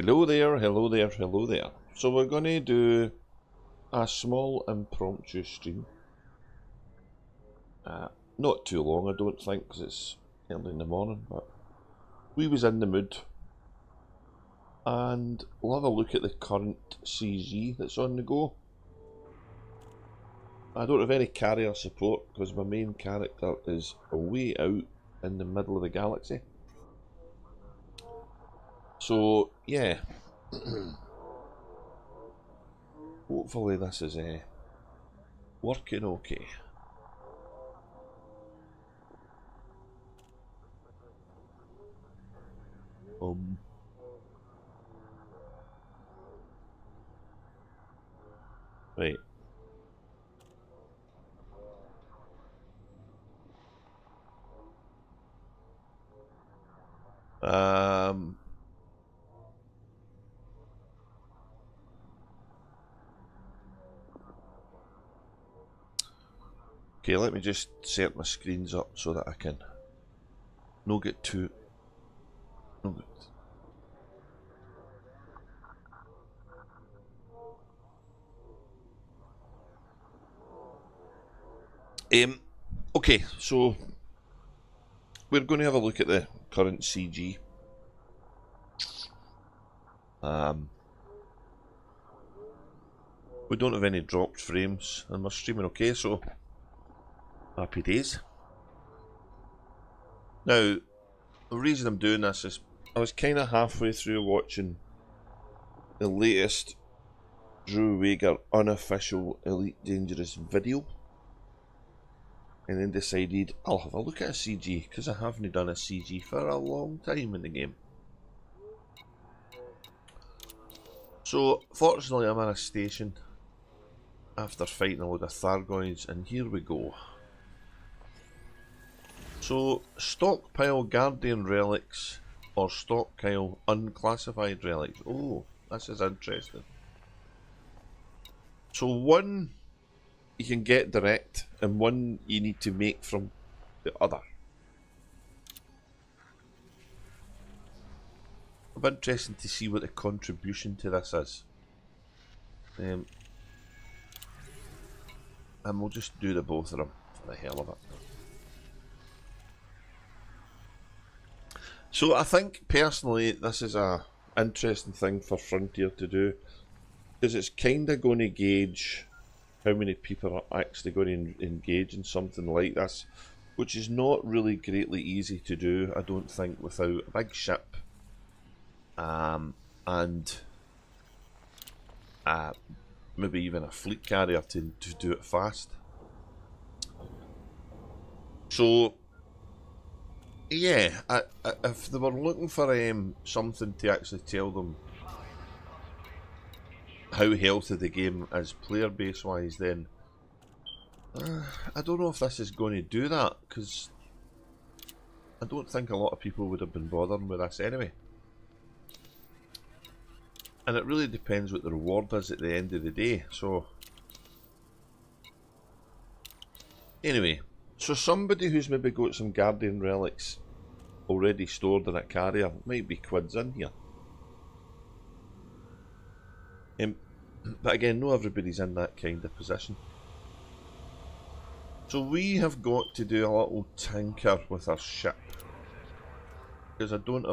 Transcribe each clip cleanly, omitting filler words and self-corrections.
Hello there, hello there, hello there. So we're going to do a small impromptu stream. Not too long, I don't think, because it's early in the morning, but we was in the mood. And we'll have a look at the current CG that's on the go. I don't have any carrier support because my main character is way out in the middle of the galaxy. So, yeah. Hopefully this is working okay. Right. Okay, let me just set my screens up so that I can no get too. Okay, so we're going to have a look at the current CG. We don't have any dropped frames and we're streaming okay, so happy days. Now, the reason I'm doing this is I was kind of halfway through watching the latest Drew Wager unofficial Elite Dangerous video, and then decided I'll have a look at a CG because I haven't done a CG for a long time in the game. So fortunately I'm at a station after fighting a load of Thargoids, and here we go. So stockpile Guardian relics or stockpile unclassified relics. Oh, this is interesting. So one you can get direct and one you need to make from the other. It'll be interesting to see what the contribution to this is. And we'll just do the both of them for the hell of it. So I think personally this is a interesting thing for Frontier to do, because it's kind of going to gauge how many people are actually going to engage in something like this, which is not really greatly easy to do, I don't think, without a big ship and maybe even a fleet carrier to do it fast. So yeah, if they were looking for something to actually tell them how healthy the game is player base wise, then I don't know if this is going to do that, because I don't think a lot of people would have been bothering with this anyway. And it really depends what the reward is at the end of the day. So anyway, so somebody who's maybe got some Guardian relics already stored in a carrier might be quids in here. But again, not everybody's in that kind of position. So we have got to do a little tinker with our ship, because I don't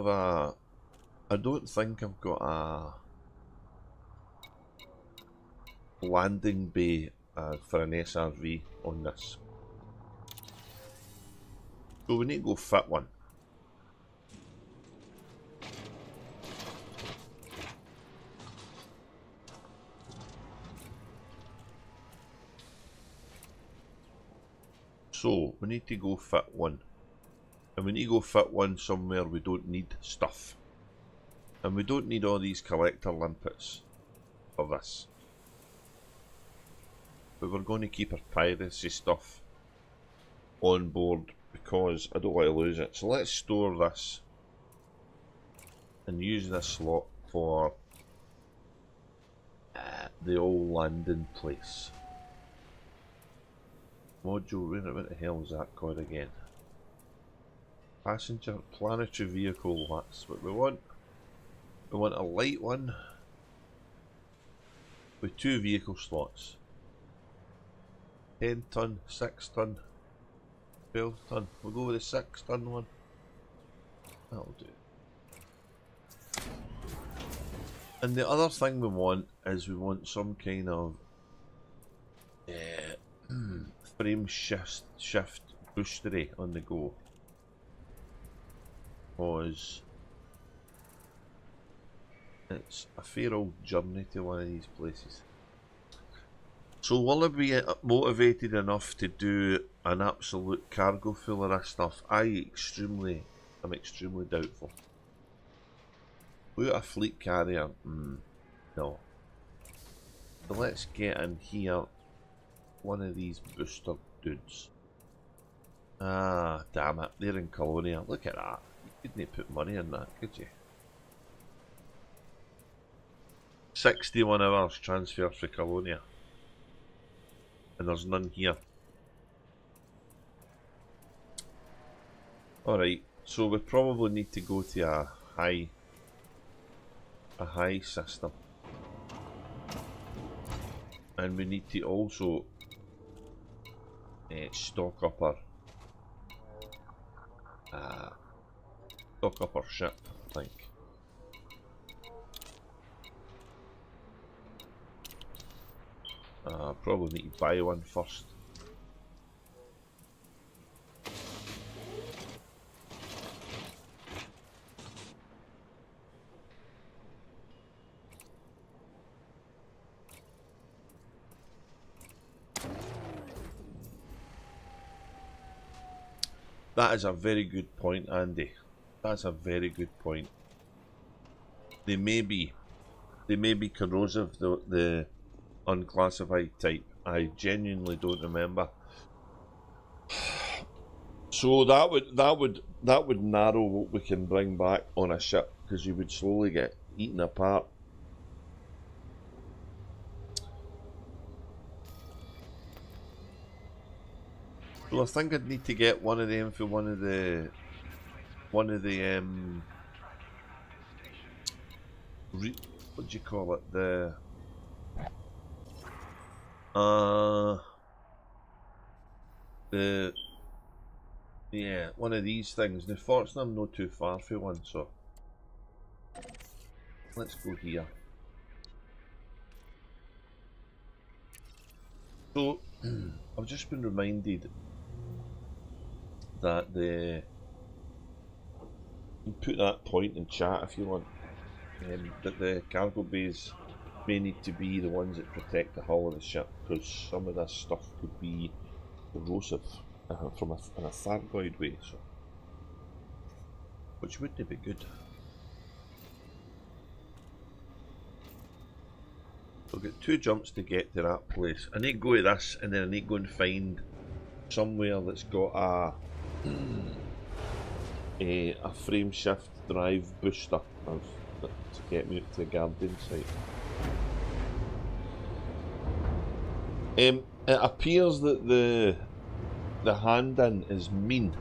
think I've got a landing bay for an SRV on this. So we need to go fit one. So we need to go fit one. And we need to go fit one somewhere we don't need stuff. And we don't need all these collector limpets for this. But we're going to keep our piracy stuff on board because I don't want to lose it. So let's store this and use this slot for the old landing place. Module, what the hell is that called again? Passenger planetary vehicle, that's what we want. We want a light one with 2 vehicle slots. 10 ton, 6 ton, 12 ton. We'll go with the 6 ton one. That'll do. And the other thing we want is we want some kind of frame shift boostery on the go. Because it's a fair old journey to one of these places. So will I be motivated enough to do an absolute cargo full of this stuff? I'm extremely doubtful. Without a fleet carrier, no. So let's get in here one of these booster dudes. Ah, damn it, they're in Colonia. Look at that. You couldn't put money in that, could you? 61 hours transfer for Colonia. And there's none here. Alright, so we probably need to go to a high system. And we need to also stock up our ship, I think. Probably need to buy one first. That is a very good point, Andy. That's a very good point. They may be corrosive, the unclassified type. I genuinely don't remember. So that would narrow what we can bring back on a ship, because you would slowly get eaten apart. So I think I'd need to get one of them for one of the what do you call it, yeah, one of these things. Now fortunately I'm not too far for one, so let's go here. So I've just been reminded that you can put that point in chat if you want, that the cargo bays may need to be the ones that protect the hull of the ship, because some of this stuff could be corrosive in a Thargoid way, so which wouldn't be good. So I've got 2 jumps to get to that place. I need to go to this, and then I need to go and find somewhere that's got a frame shift drive booster to get me to the Guardian site. It appears that the hand-in is mean,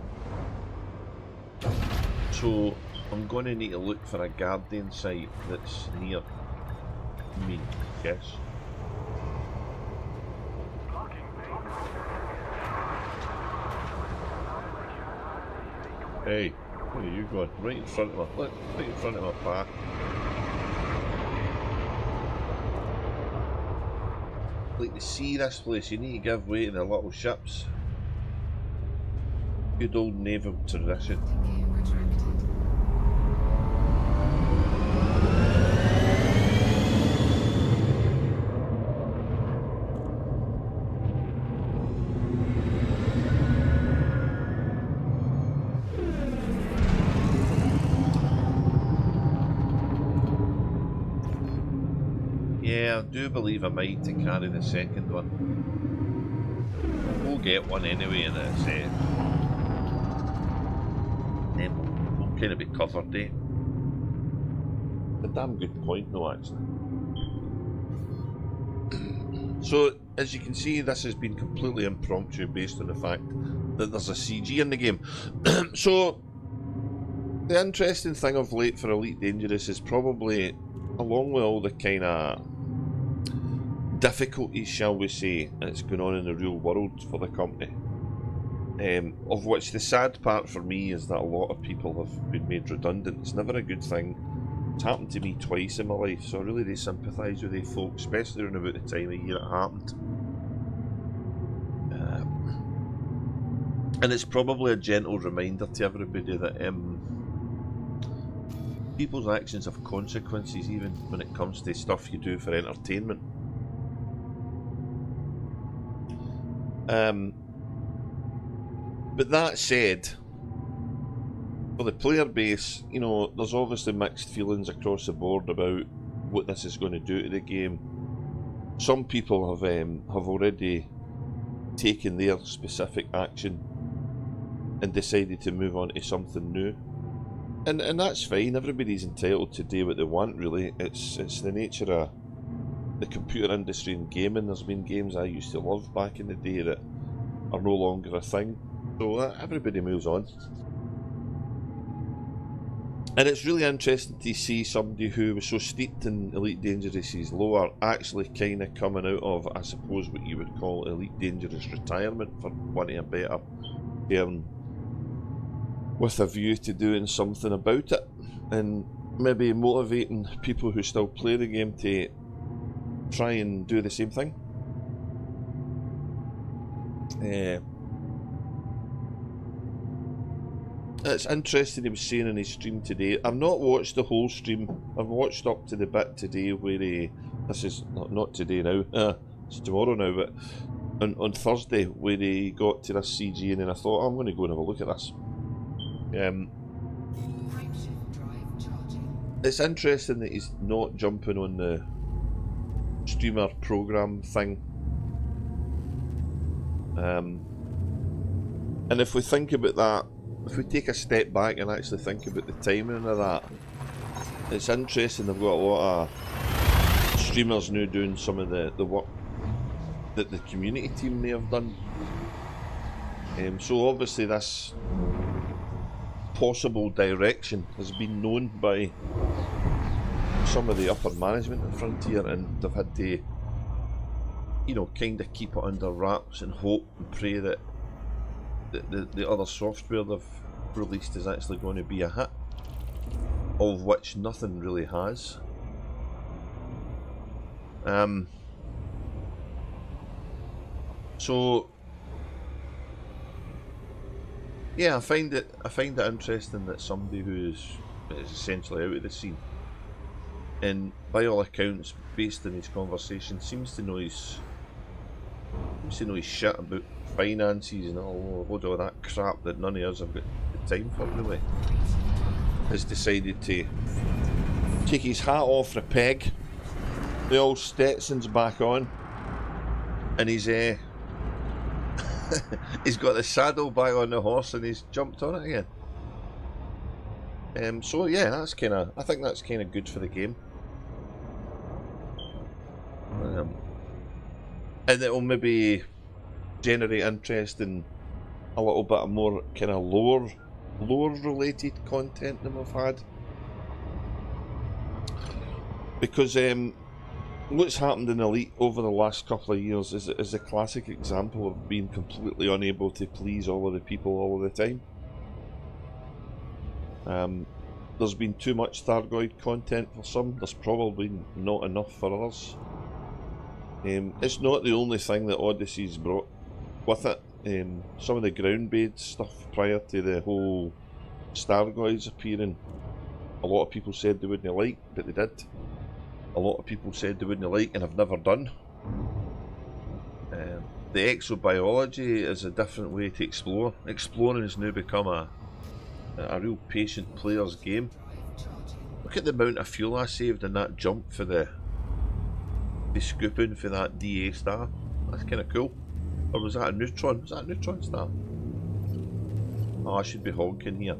so I'm going to need to look for a Guardian site that's near mean, yes. Hey, where are you going? Right in front of my, look, right in front of my path. Like to see this place, you need to give way to the little ships. Good old naval tradition. Yeah, I do believe I might to carry the second one. We'll get one anyway, and it's then we'll kind of be covered, eh? It's a damn good point though, actually. So, as you can see, this has been completely impromptu based on the fact that there's a CG in the game. So, The interesting thing of late for Elite Dangerous is probably, along with all the kind of difficulties, shall we say, that's going on in the real world for the company, of which the sad part for me is that a lot of people have been made redundant. It's never a good thing. It's happened to me twice in my life, so I really do sympathise with they folk, especially around about the time of year it happened. And it's probably a gentle reminder to everybody that people's actions have consequences, even when it comes to stuff you do for entertainment. But that said, for the player base, you know, there's obviously mixed feelings across the board about what this is going to do to the game. Some people have already taken their specific action and decided to move on to something new, and that's fine. Everybody's entitled to do what they want, really. It's the nature of the computer industry and gaming. There's been games I used to love back in the day that are no longer a thing, so everybody moves on. And it's really interesting to see somebody who was so steeped in Elite Dangerous's lore actually kind of coming out of, I suppose, what you would call Elite Dangerous retirement, for wanting a better term, with a view to doing something about it, and maybe motivating people who still play the game to try and do the same thing. It's interesting he was saying in his stream today. I've not watched the whole stream. I've watched up to the bit today where this is not today now, it's tomorrow now, but on Thursday, where he got to this CG, and then I thought, I'm going to go and have a look at this. It's interesting that he's not jumping on the streamer program thing. And if we think about that, if we take a step back and actually think about the timing of that, it's interesting. They've got a lot of streamers now doing some of the work that the community team may have done. So obviously this possible direction has been known by some of the upper management at Frontier, and they've had to, you know, kind of keep it under wraps and hope and pray that the other software they've released is actually going to be a hit, of which nothing really has. So yeah, I find it interesting that somebody who is essentially out of the scene, and by all accounts, based on his conversation, seems to know his shit about finances and all of that crap that none of us have got the time for, really, has decided to take his hat off the peg, the old Stetson's back on, and he's he's got the saddle back on the horse and he's jumped on it again. So yeah, I think that's kind of good for the game. And it'll maybe generate interest in a little bit of more kind of lore related content than we've had, because what's happened in Elite over the last couple of years is a classic example of being completely unable to please all of the people all of the time. There's been too much Thargoid content for some. There's probably not enough for others. It's not the only thing that Odyssey's brought with it. Some of the ground-based stuff prior to the whole Stargoids appearing, a lot of people said they wouldn't like, but they did. A lot of people said they wouldn't like and have never done. The exobiology is a different way to explore. Exploring has now become a real patient player's game. Look at the amount of fuel I saved in that jump for the scooping for that DA star. That's kind of cool. Or was that a neutron? Was that a neutron star? Oh, I should be honking here.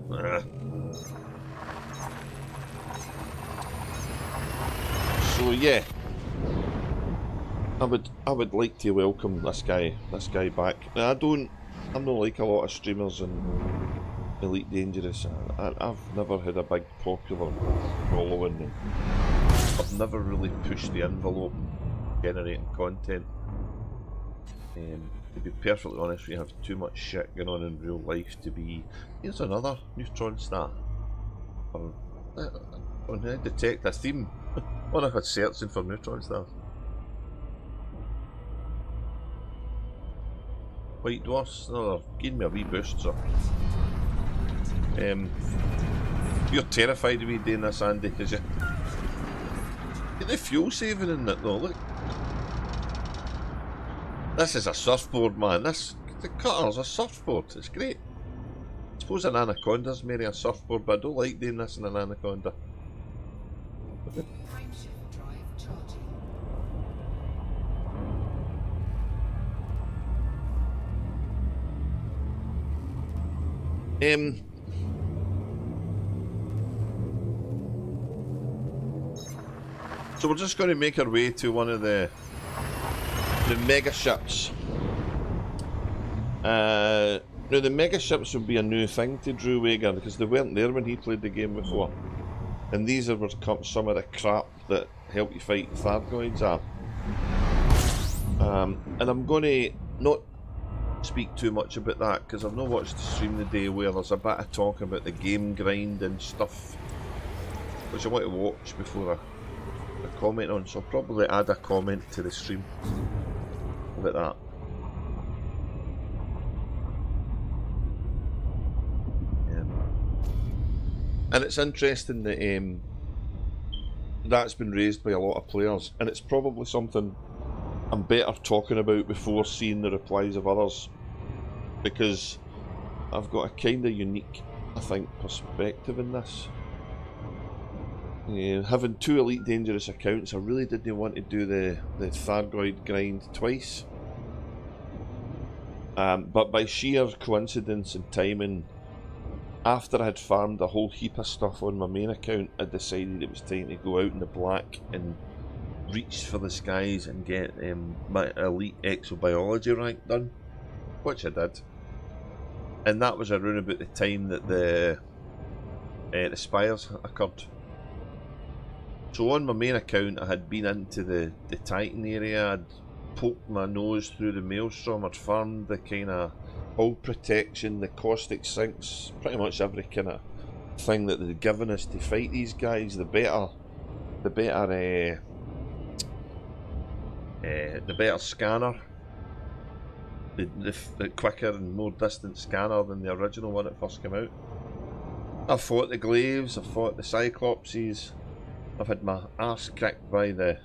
So yeah, I would like to welcome this guy back. Now I'm not like a lot of streamers and Elite Dangerous. I've never had a big popular following, and I've never really pushed the envelope generating content. To be perfectly honest, we have too much shit going on in real life to be. Here's another neutron star. I detect a theme. What if I was searching for neutron stars? White dwarfs, no, they're giving me a wee boost, so. You're terrified of me doing this, Andy, because you get the fuel saving in it though, look. This is a surfboard, man. The cutter's a surfboard, it's great. I suppose an anaconda's maybe a surfboard, but I don't like doing this in an anaconda. So we're just going to make our way to one of the mega ships. Now the mega ships would be a new thing to Drew Wager because they weren't there when he played the game before. And these are some of the crap that help you fight Thargoids are. And I'm going to not speak too much about that because I've not watched the stream the day where there's a bit of talk about the game grind and stuff which I want to watch before I comment on, so I'll probably add a comment to the stream about that. And it's interesting that that's been raised by a lot of players, and it's probably something I'm better talking about before seeing the replies of others, because I've got a kind of unique, I think, perspective in this. Having two Elite Dangerous accounts, I really didn't want to do the Thargoid grind twice. But by sheer coincidence and timing, after I had farmed a whole heap of stuff on my main account, I decided it was time to go out in the black and reach for the skies and get my Elite Exobiology rank done, which I did. And that was around about the time that the spires occurred. So on my main account I had been into the Titan area, I'd poked my nose through the Maelstrom, I'd farmed the kind of hull protection, the caustic sinks, pretty much every kind of thing that they'd given us to fight these guys. The better scanner, the quicker and more distant scanner than the original one that first came out. I've fought the Glaives, I've fought the Cyclopses, I've had my arse kicked by the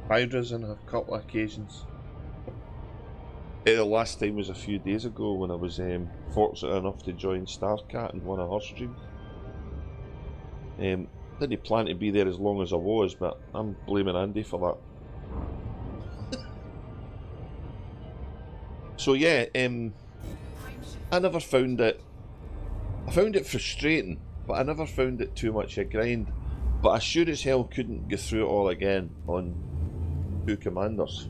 Hydras on a couple of occasions. The last time was a few days ago when I was fortunate enough to join Starcat in one of her streams. Didn't plan to be there as long as I was, but I'm blaming Andy for that. So yeah, I never found it. I found it frustrating, but I never found it too much a grind. But I sure as hell couldn't go through it all again on two commanders.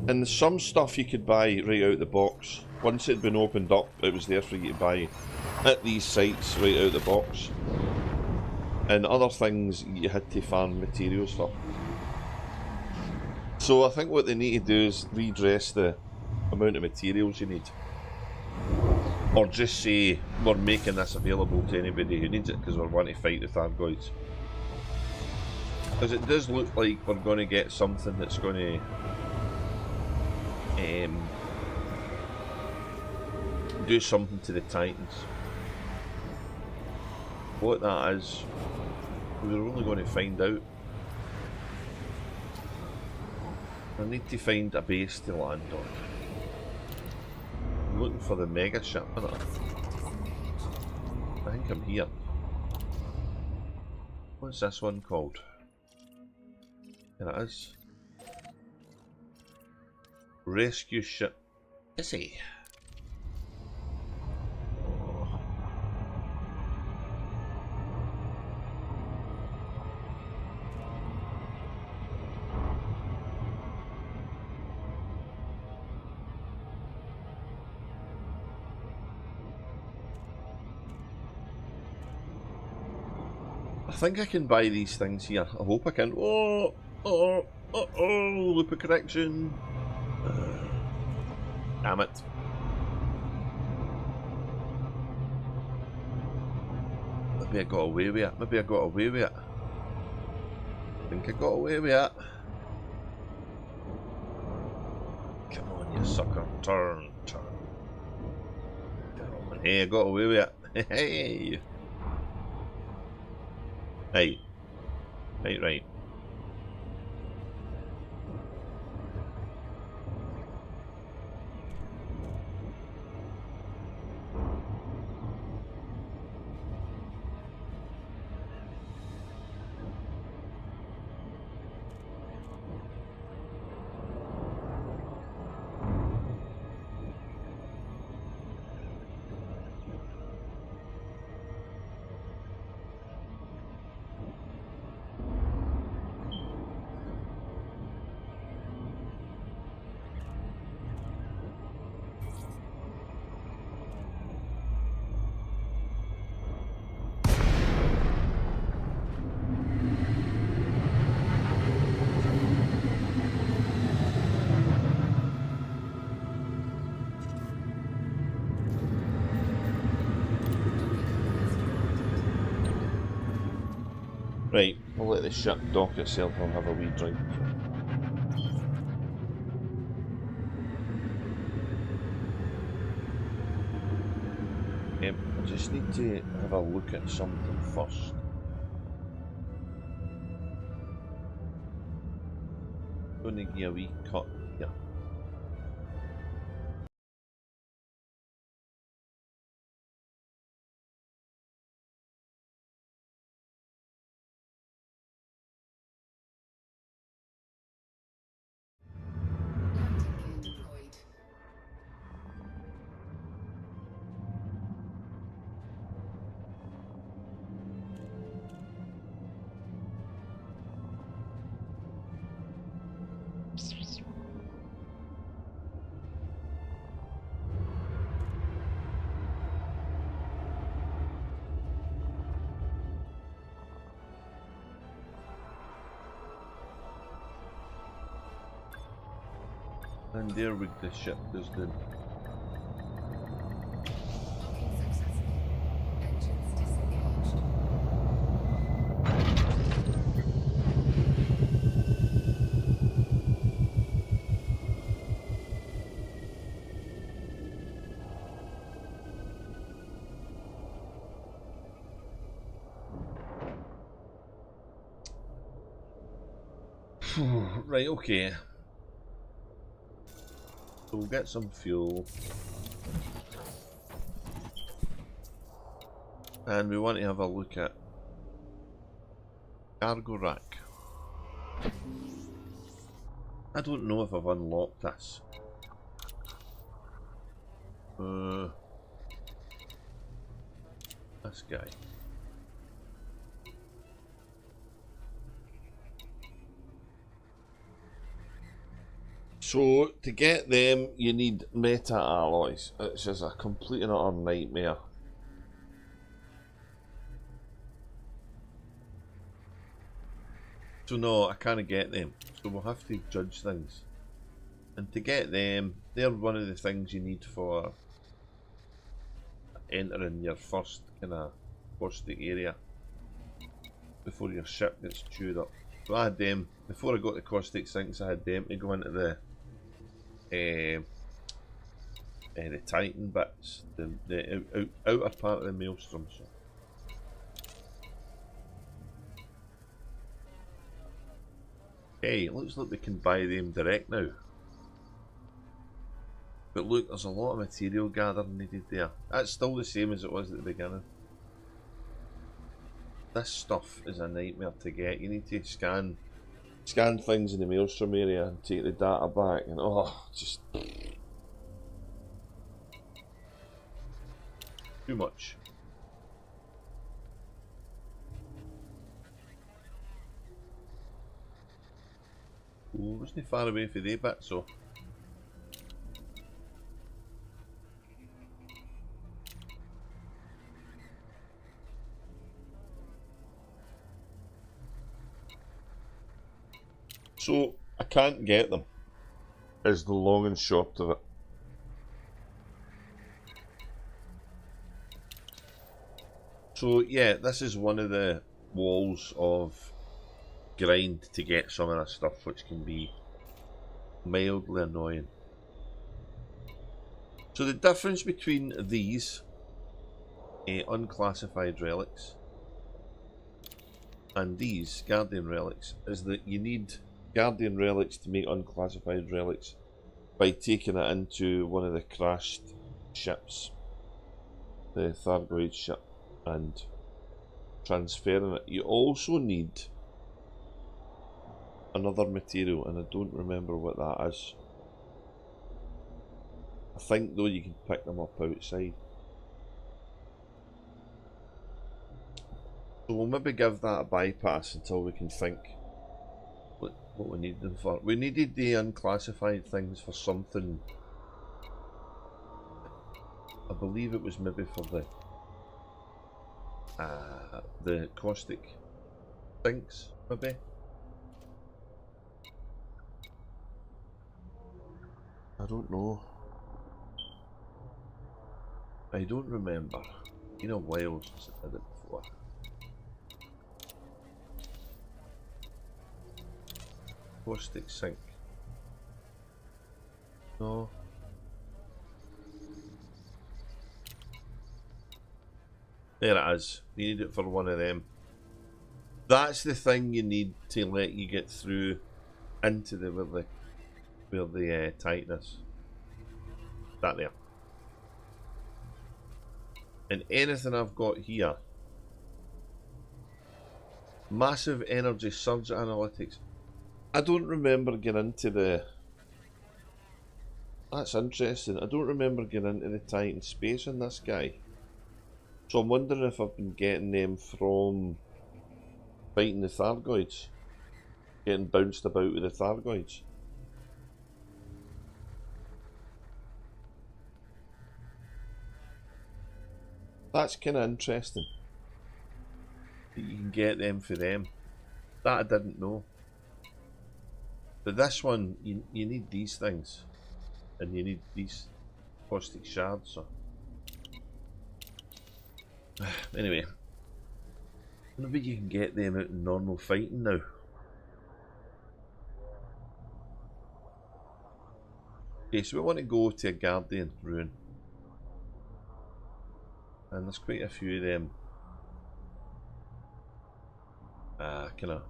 And some stuff you could buy right out the box. Once it had been opened up, it was there for you to buy at these sites right out the box. And other things you had to farm materials for. So I think what they need to do is redress the amount of materials you need. Or just say, we're making this available to anybody who needs it because we're wanting to fight the Thargoids. Because it does look like we're going to get something that's going to do something to the Titans. What that is, we're only going to find out. I need to find a base to land on. I'm looking for the mega ship, innit? I think I'm here. What's this one called? There it is. Rescue ship. Odyssey. think I can buy these things here. I hope I can. Oh, loop of correction. Damn it. Maybe I got away with it. I think I got away with it. Come on, you sucker. Turn. Come on. Hey, I got away with it. Hey. Right. Right, we'll let the ship dock itself and have a wee drink. I just need to have a look at something first. Gonna give you a wee cut here. And there with the ship is the right, okay. So we'll get some fuel. And we want to have a look at cargo rack. I don't know if I've unlocked this. This guy. So, to get them, you need meta alloys. It's just a complete and utter nightmare. So no, I can't get them. So we'll have to judge things. And to get them, they're one of the things you need for entering your first kind of caustic area before your ship gets chewed up. So I had them, before I got the caustic sinks, I had them to go into the Titan bits, the outer part of the maelstrom. So. Okay, looks like we can buy them direct now. But look, there's a lot of material gathering needed there. That's still the same as it was at the beginning. This stuff is a nightmare to get. You need to scan things in the maelstrom area and take the data back, and just too much. Oh, wasn't far away from the bit, so. So I can't get them, is the long and short of it. So yeah, this is one of the walls of grind to get some of this stuff, which can be mildly annoying. So the difference between these unclassified relics and these Guardian relics is that you need Guardian relics to make unclassified relics by taking it into one of the crashed ships, the Thargoid ship, and transferring it. You also need another material, and I don't remember what that is. I think though you can pick them up outside. So we'll maybe give that a bypass until we can think what we need them for. We needed the unclassified things for something. I believe it was maybe for the caustic sinks, maybe. I don't know. I don't remember. You know, while since I did it before. Caustic sink. No. There it is. You need it for one of them. That's the thing you need to let you get through into where the tightness. That there. And anything I've got here. Massive energy surge analytics. I don't remember getting into the... That's interesting. I don't remember getting into the Titan space in this guy. So I'm wondering if I've been getting them from fighting the Thargoids. Getting bounced about with the Thargoids. That's kind of interesting. You can get them for them. That I didn't know. But this one, you need these things. And you need these caustic shards. So. Anyway. Maybe you can get them out in normal fighting now. Okay, so we want to go to a Guardian ruin. And there's quite a few of them. Kind of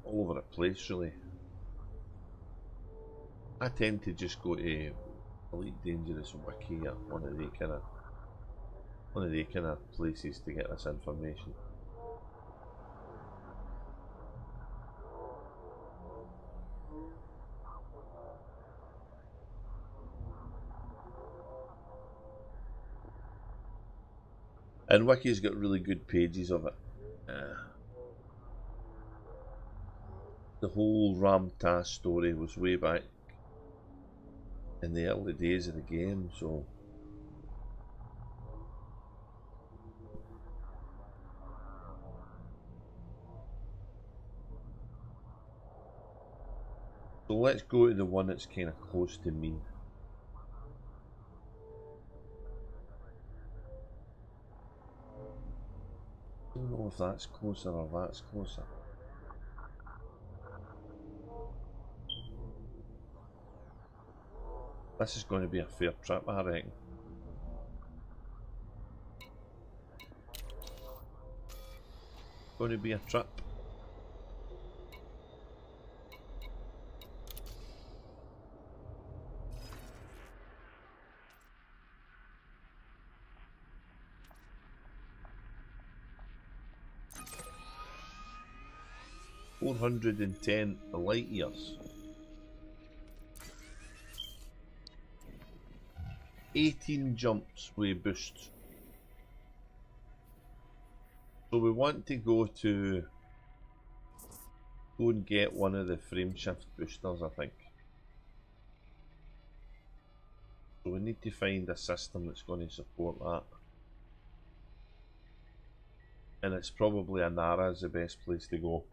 all over the place, really. I tend to just go to Elite Dangerous Wiki or one of the kind of places to get this information. And Wiki's got really good pages of it. The whole Ramtas story was way back in the early days of the game, so let's go to the one that's kind of close to me. I don't know if that's closer or that's closer. This is going to be a fair trip, I reckon. Going to be a trip. $410 light years. 18 jumps with boosts. So we want to go and get one of the frame shift boosters, I think. So we need to find a system that's going to support that. And it's probably Anara is the best place to go.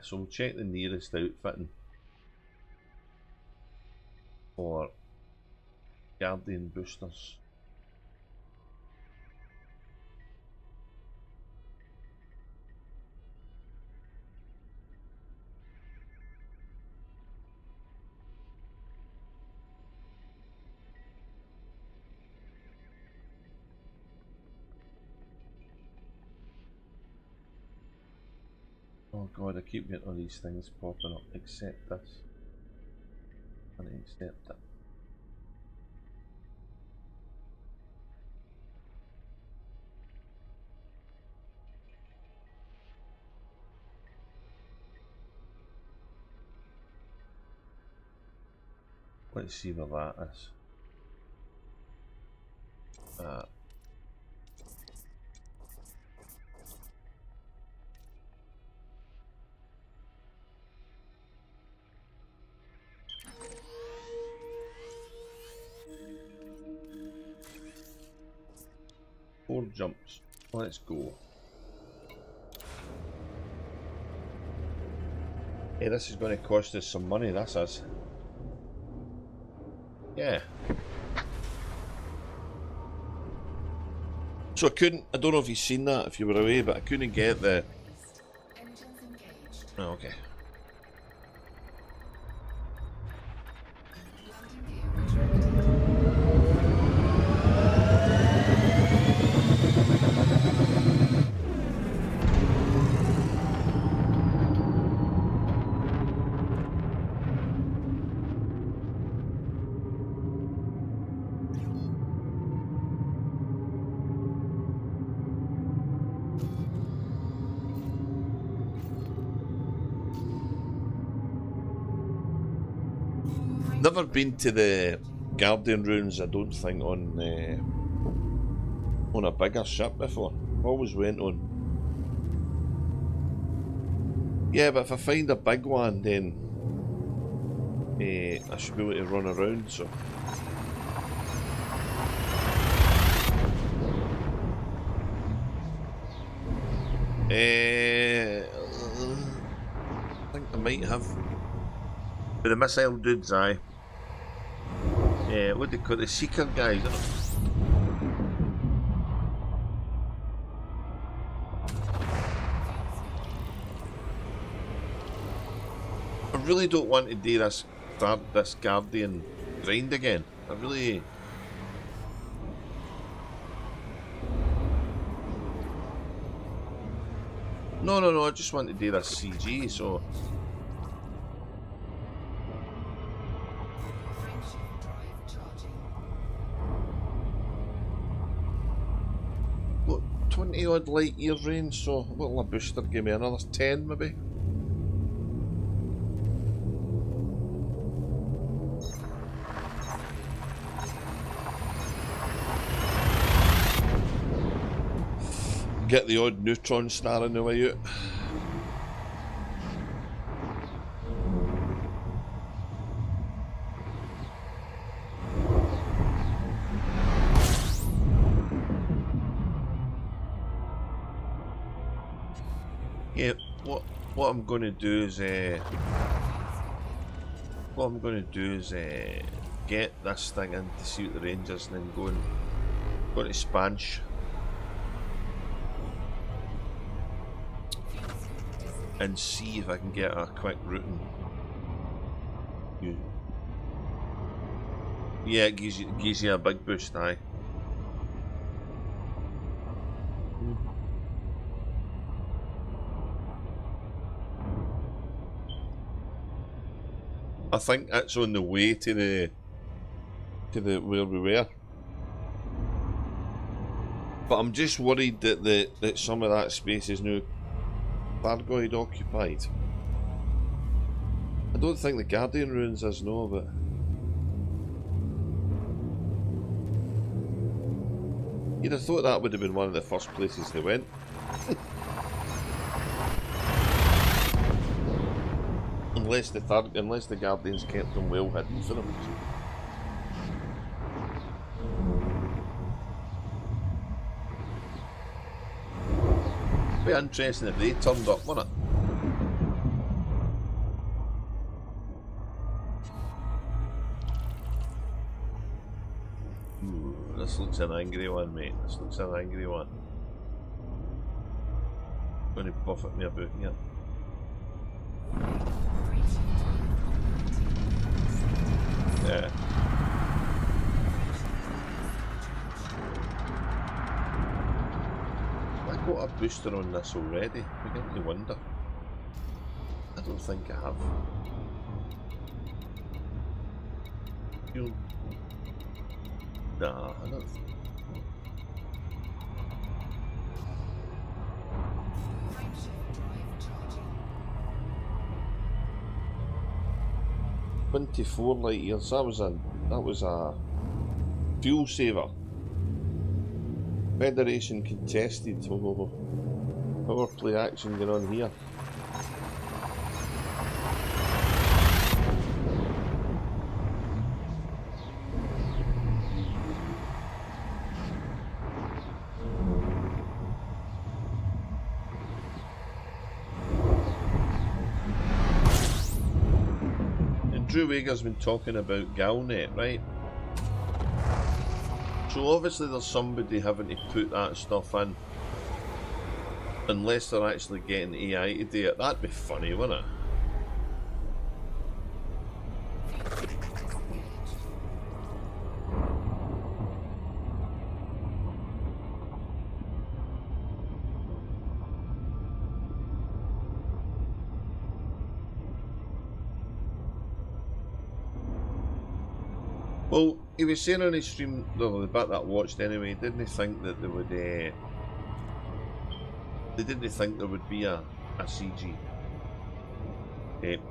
So we'll check the nearest outfitting for Guardian boosters. Oh god, I keep getting all these things popping up. Accept this. And accept it. Let's see where that is. 4 jumps. Let's go. Hey, this is going to cost us some money, this is. Yeah. So I don't know if you've seen that if you were away, but I couldn't get the... Oh, okay. Never been to the Guardian ruins, I don't think, on a bigger ship before. Always went on. Yeah, but if I find a big one, then I should be able to run around. So. I think I might have. But the missile dudes, aye. What do they call the Seeker guys? I really don't want to do this Guardian grind again. I really... No, I just want to do this CG, so... What, 20 odd light year range, so what'll a booster give me? Another 10 maybe? Get the odd neutron star on the way out. Yeah, what I'm going to do is get this thing in to see what the Rangers, and then go to Spanch. And see if I can get a quick routing. Yeah, it gives you a big boost, aye. I think that's on the way to the where we were. But I'm just worried that some of that space is now Thargoid occupied. I don't think the Guardian ruins is, no, but you'd have thought that would have been one of the first places they went. unless the Guardians kept them well hidden for them. Be interesting if they turned up, wouldn't it? Ooh, this looks an angry one, mate. This looks an angry one. Going to buffet me about here. Yeah. Have I got a booster on this already? I'm beginning to wonder. I don't think I have. Nah, I don't think. 24 light years. That was a fuel saver. Federation contested. Oh, power play action going on here. Drew Wager's been talking about Galnet, right? So obviously there's somebody having to put that stuff in. Unless they're actually getting AI to do it. That'd be funny, wouldn't it? Well, he was saying on his stream, the bit that I watched anyway, didn't he think that they would, they didn't think there would be a CG.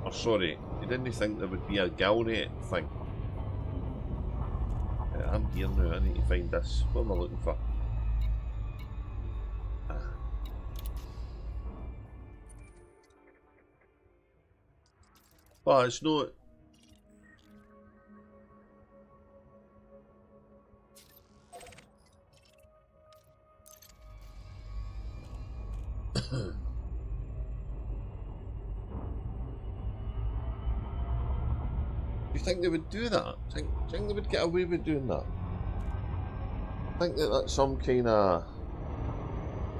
Or sorry, he didn't think there would be a Galnet thing. I'm here now, I need to find this. What am I looking for? Well, it's not... Do you think they would do that? Do you think they would get away with doing that? I think that that's some kind of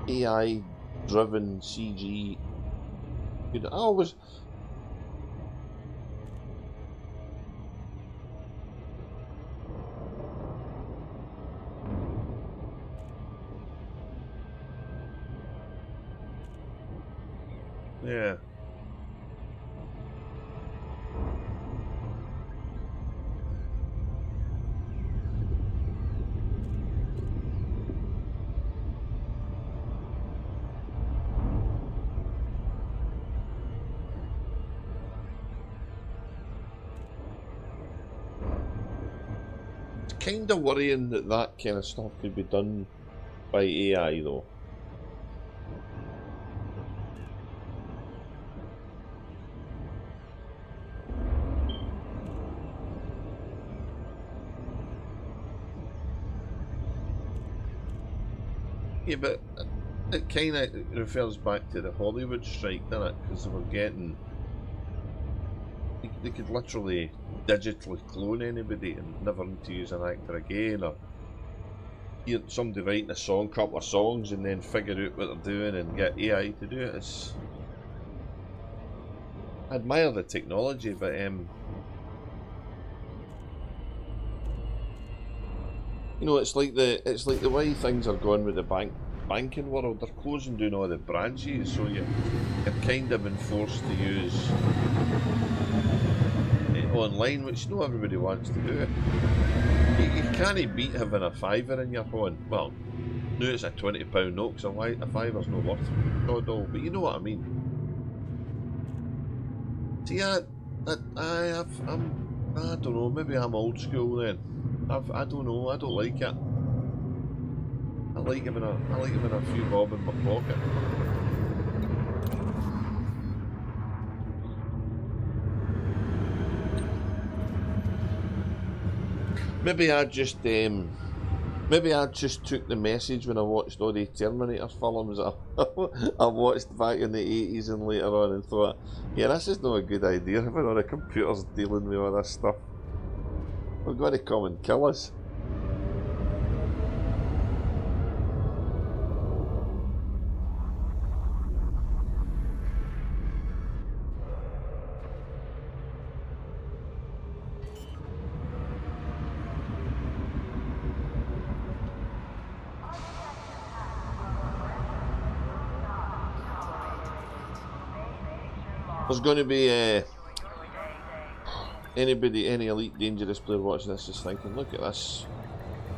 AI driven CG. I always... Yeah. It's kind of worrying that that kind of stuff could be done by AI though. Yeah, but it kind of refers back to the Hollywood strike, doesn't it? Because they were getting... They could literally digitally clone anybody and never need to use an actor again, or hear somebody writing a song, couple of songs, and then figure out what they're doing and get AI to do it. I admire the technology, but you know, it's like the way things are going with the banking world. They're closing down all the branches, so you're kind of been forced to use online, which not everybody wants to do. You can't beat having a fiver in your phone. Well, no, it's a £20 note, because a fiver's no worth God all, but you know what I mean. See, I don't know. Maybe I'm old school then. I don't know. I don't like it. I like having a few bob in my pocket. Maybe I just took the message when I watched all the Terminator films I watched back in the 80s and later on, and thought, yeah, this is not a good idea. Having all the computers dealing with all this stuff. They're going to come and kill us. There's going to be anybody, any Elite Dangerous player watching this is thinking, look at this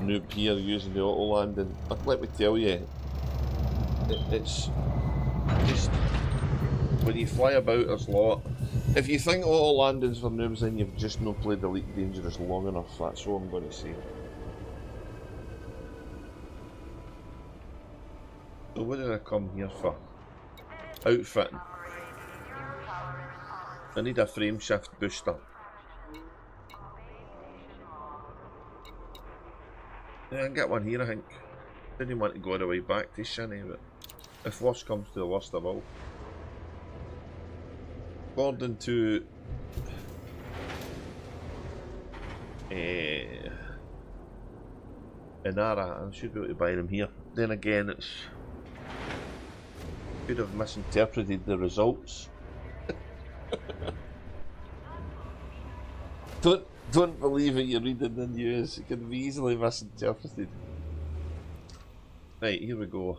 noob here using the auto landing. But let me tell you, it's just when you fly about, there's a lot. If you think auto landings for noobs, then you've just not played Elite Dangerous long enough. That's all I'm going to say. So what did I come here for? Outfitting. I need a frame shift booster. Yeah, I can get one here, I think. Didn't want to go all the way back to Shinny, but if worst comes to the worst, I will. According to Inara, I should be able to buy them here. Then again, it's could have misinterpreted the results. Don't believe it you read in the news. It can be easily misinterpreted. Right, here we go.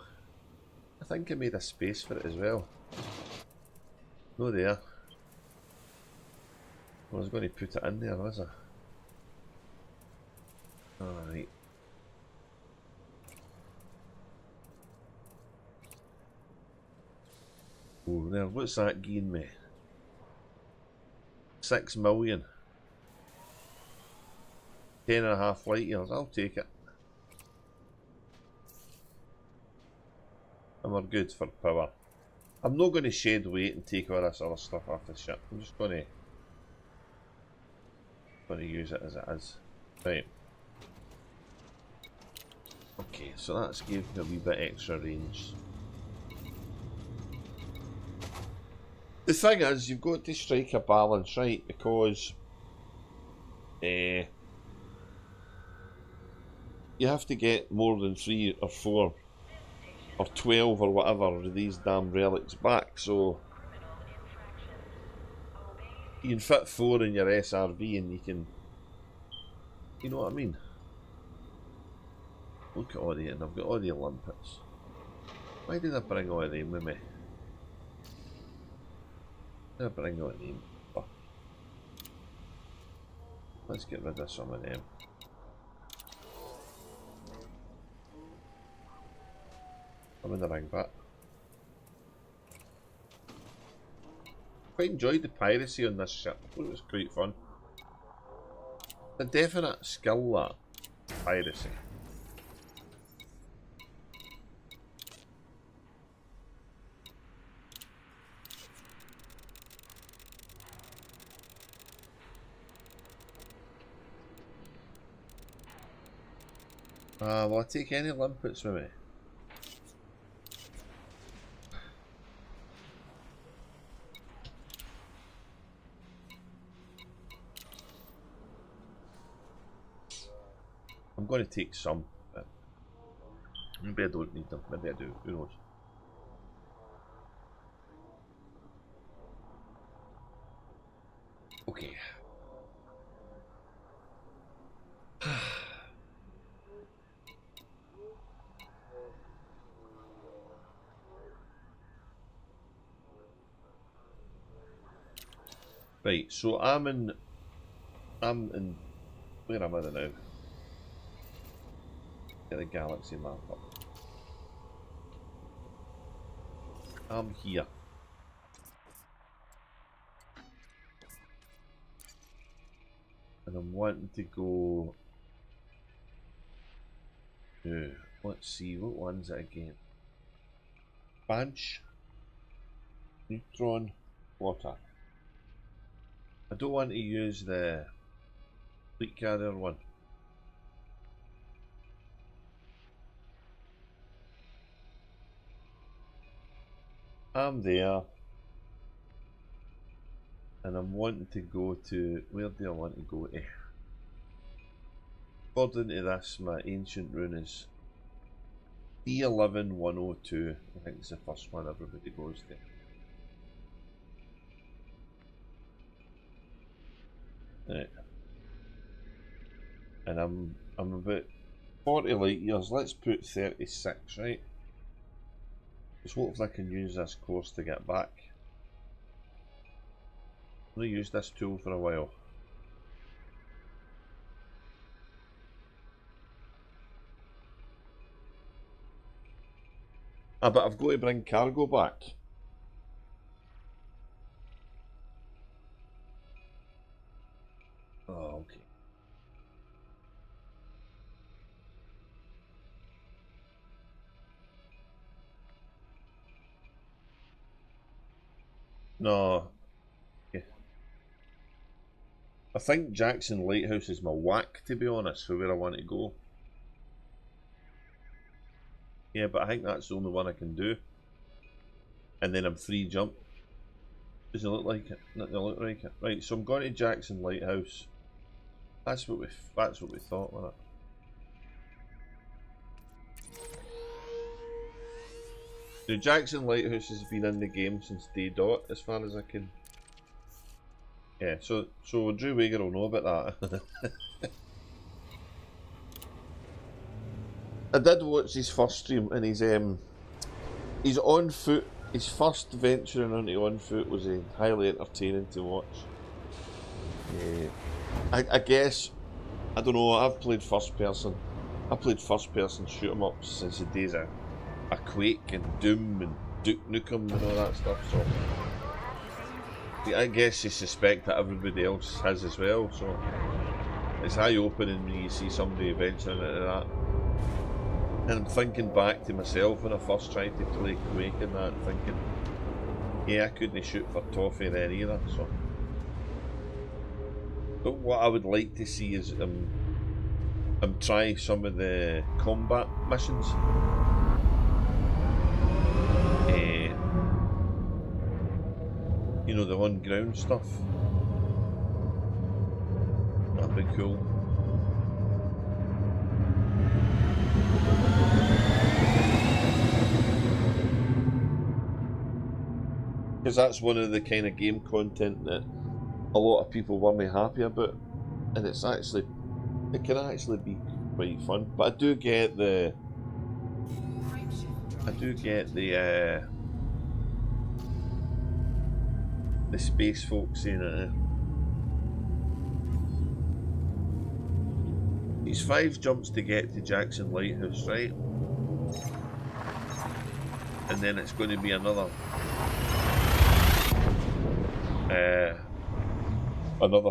I think I made a space for it as well. No there. I was going to put it in there, was I? Alright. Oh, there, what's that gain me? 6 million. 10.5 light years, I'll take it. And we're good for power. I'm not going to shed weight and take all this other stuff off the ship. I'm just going to use it as it is. Right. Okay, so that's giving me a wee bit extra range. The thing is, you've got to strike a balance, right? Because you have to get more than 3 or 4 or 12 or whatever of these damn relics back, so you can fit 4 in your SRV and you can, you know what I mean? Look at all the, and I've got all the limpets. Why did I bring all of them with me? Did I bring all of them? Oh. Let's get rid of some of them. I'm in the ring back. Quite enjoyed the piracy on this ship. I thought it was quite fun. A definite skill, that piracy. Will I take any limpets with me? I'm going to take some, but maybe I don't need them, maybe I do, who knows. Okay. Right, so I'm in, where am I now? Get the galaxy map up. I'm here. And I'm wanting to go to, let's see, what one's it again? Badge, Neutron, Water. I don't want to use the fleet carrier one. I'm there. And I'm wanting to go to, where do I want to go to? According to this, my ancient rune is D11102. I think it's the first one everybody goes to. Right. And I'm about 40 light years. Let's put 36, right? Just hopefully I can use this course to get back. I've used this tool for a while. Ah, but I've got to bring cargo back. Oh, okay. No. Yeah. I think Jackson Lighthouse is my whack, to be honest, for where I want to go. Yeah, but I think that's the only one I can do. And then I'm 3 jump. Does it look like it? Doesn't it look like it? Right, so I'm going to Jackson Lighthouse. That's what we thought, wasn't it? The Jackson Lighthouse has been in the game since day dot, as far as I can. Yeah, so Drew Wager will know about that. I did watch his first stream, and he's on foot. His first venturing onto on foot was highly entertaining to watch. Yeah. I guess, I don't know, I've played first person. I played first person shoot 'em ups since the days of Quake and Doom and Duke Nukem and all that stuff, so I guess you suspect that everybody else has as well, so it's eye-opening when you see somebody venturing into that. And I'm thinking back to myself when I first tried to play Quake and that, thinking, yeah, I couldn't shoot for toffee then either, so. But what I would like to see is try some of the combat missions. You know, the on-ground stuff. That'd be cool. Because that's one of the kind of game content that a lot of people weren't happy about, and it can actually be quite fun. But I do get the space folks saying it. It's 5 jumps to get to Jackson Lighthouse, right? And then it's going to be another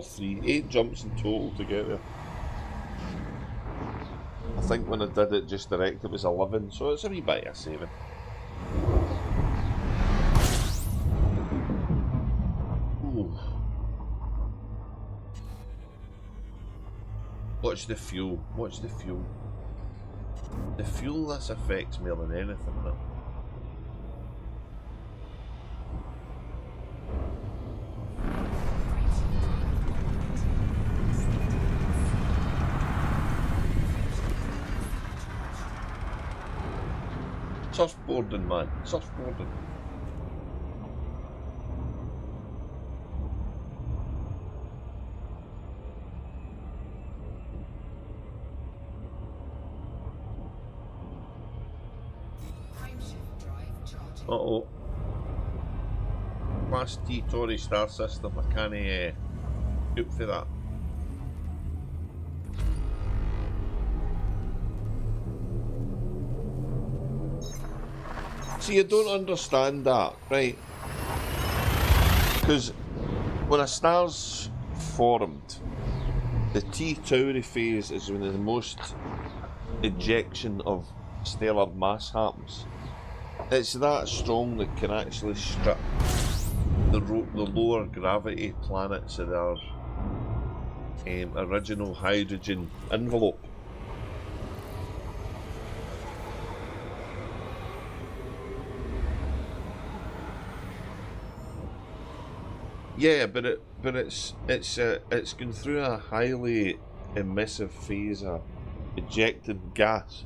3, 8 jumps in total to get there. I think when I did it just direct it was 11, so it's a wee bit of a saving. Ooh. Watch the fuel. The fuel this affects more than anything, man. Surfboarding, man. Surfboarding. Uh-oh. Class T Tory star system. I can't hope for that. See, you don't understand that, right? Because when a star's formed, the T Tauri phase is when the most ejection of stellar mass happens. It's that strong that can actually strip the lower gravity planets of their original hydrogen envelope. Yeah, but it's going through a highly emissive phase of ejected gas.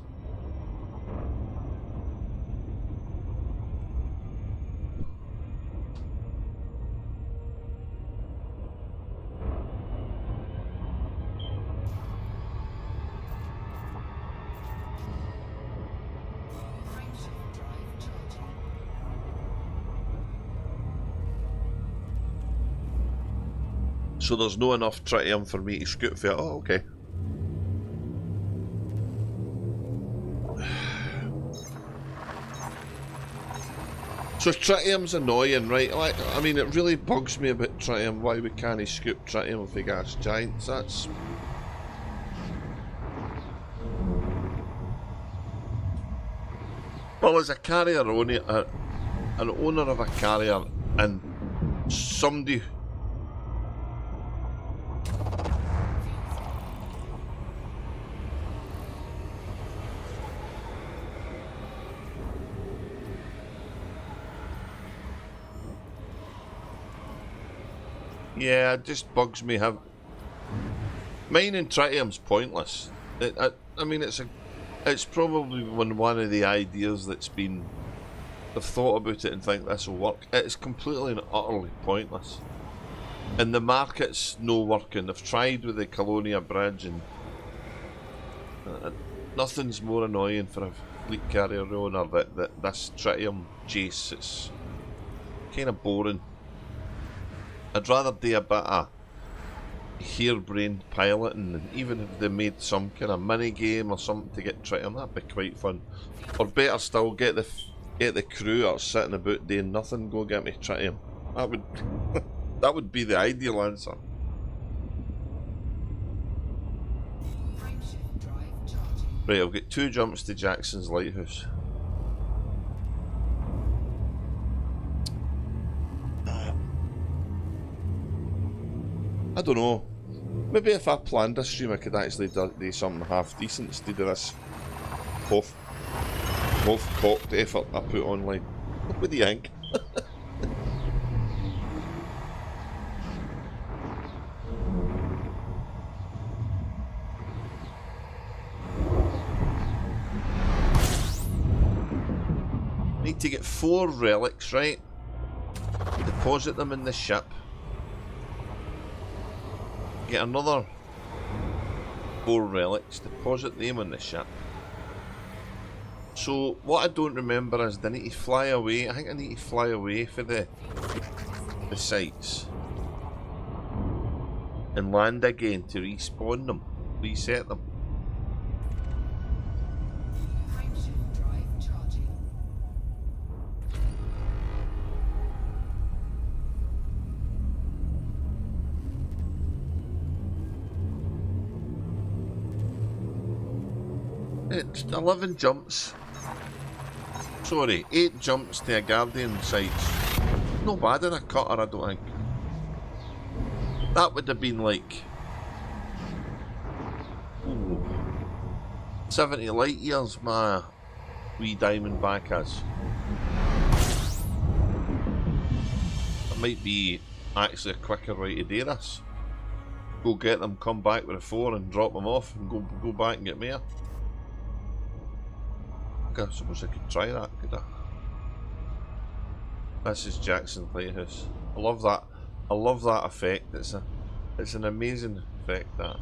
So there's no enough tritium for me to scoot for it. Oh, okay. So tritium's annoying, right? Like, I mean, it really bugs me about tritium, why we can't scoop tritium with the gas giants. That's... Well, as a carrier owner, an owner of a carrier, and somebody... Yeah, it just bugs me. Mining tritium's pointless. I mean, it's probably one of the ideas that's been... They've thought about it and think this will work. It's completely and utterly pointless. And the market's no working. They've tried with the Colonia Bridge, and nothing's more annoying for a fleet carrier owner that this tritium chase. It's kind of boring. I'd rather do a bit of harebrained piloting, and even if they made some kind of mini game or something to get tritium, that'd be quite fun. Or better still, get the crew that are sitting about doing nothing, go get me tritium. That would that would be the ideal answer. Right, I'll get 2 jumps to Jackson's Lighthouse. I don't know. Maybe if I planned a stream, I could actually do something half decent instead of this half-cocked effort I put online. What do you think? Need to get 4 relics, right? Deposit them in the ship. Get another 4 relics, deposit them in the ship. So what I don't remember is I need to fly away. I think I need to fly away for the sites and land again to respawn them, reset them. It's 11 jumps. Sorry, 8 jumps to a Guardian sites. No bad in a cutter, I don't think. That would have been like... Ooh, 70 light years my wee Diamondback has. It might be actually a quicker way to do this. Go get them, come back with a 4 and drop them off and go back and get more. I suppose I could try that, could I? This is Jackson Lighthouse. I love that. I love that effect. It's an amazing effect, that.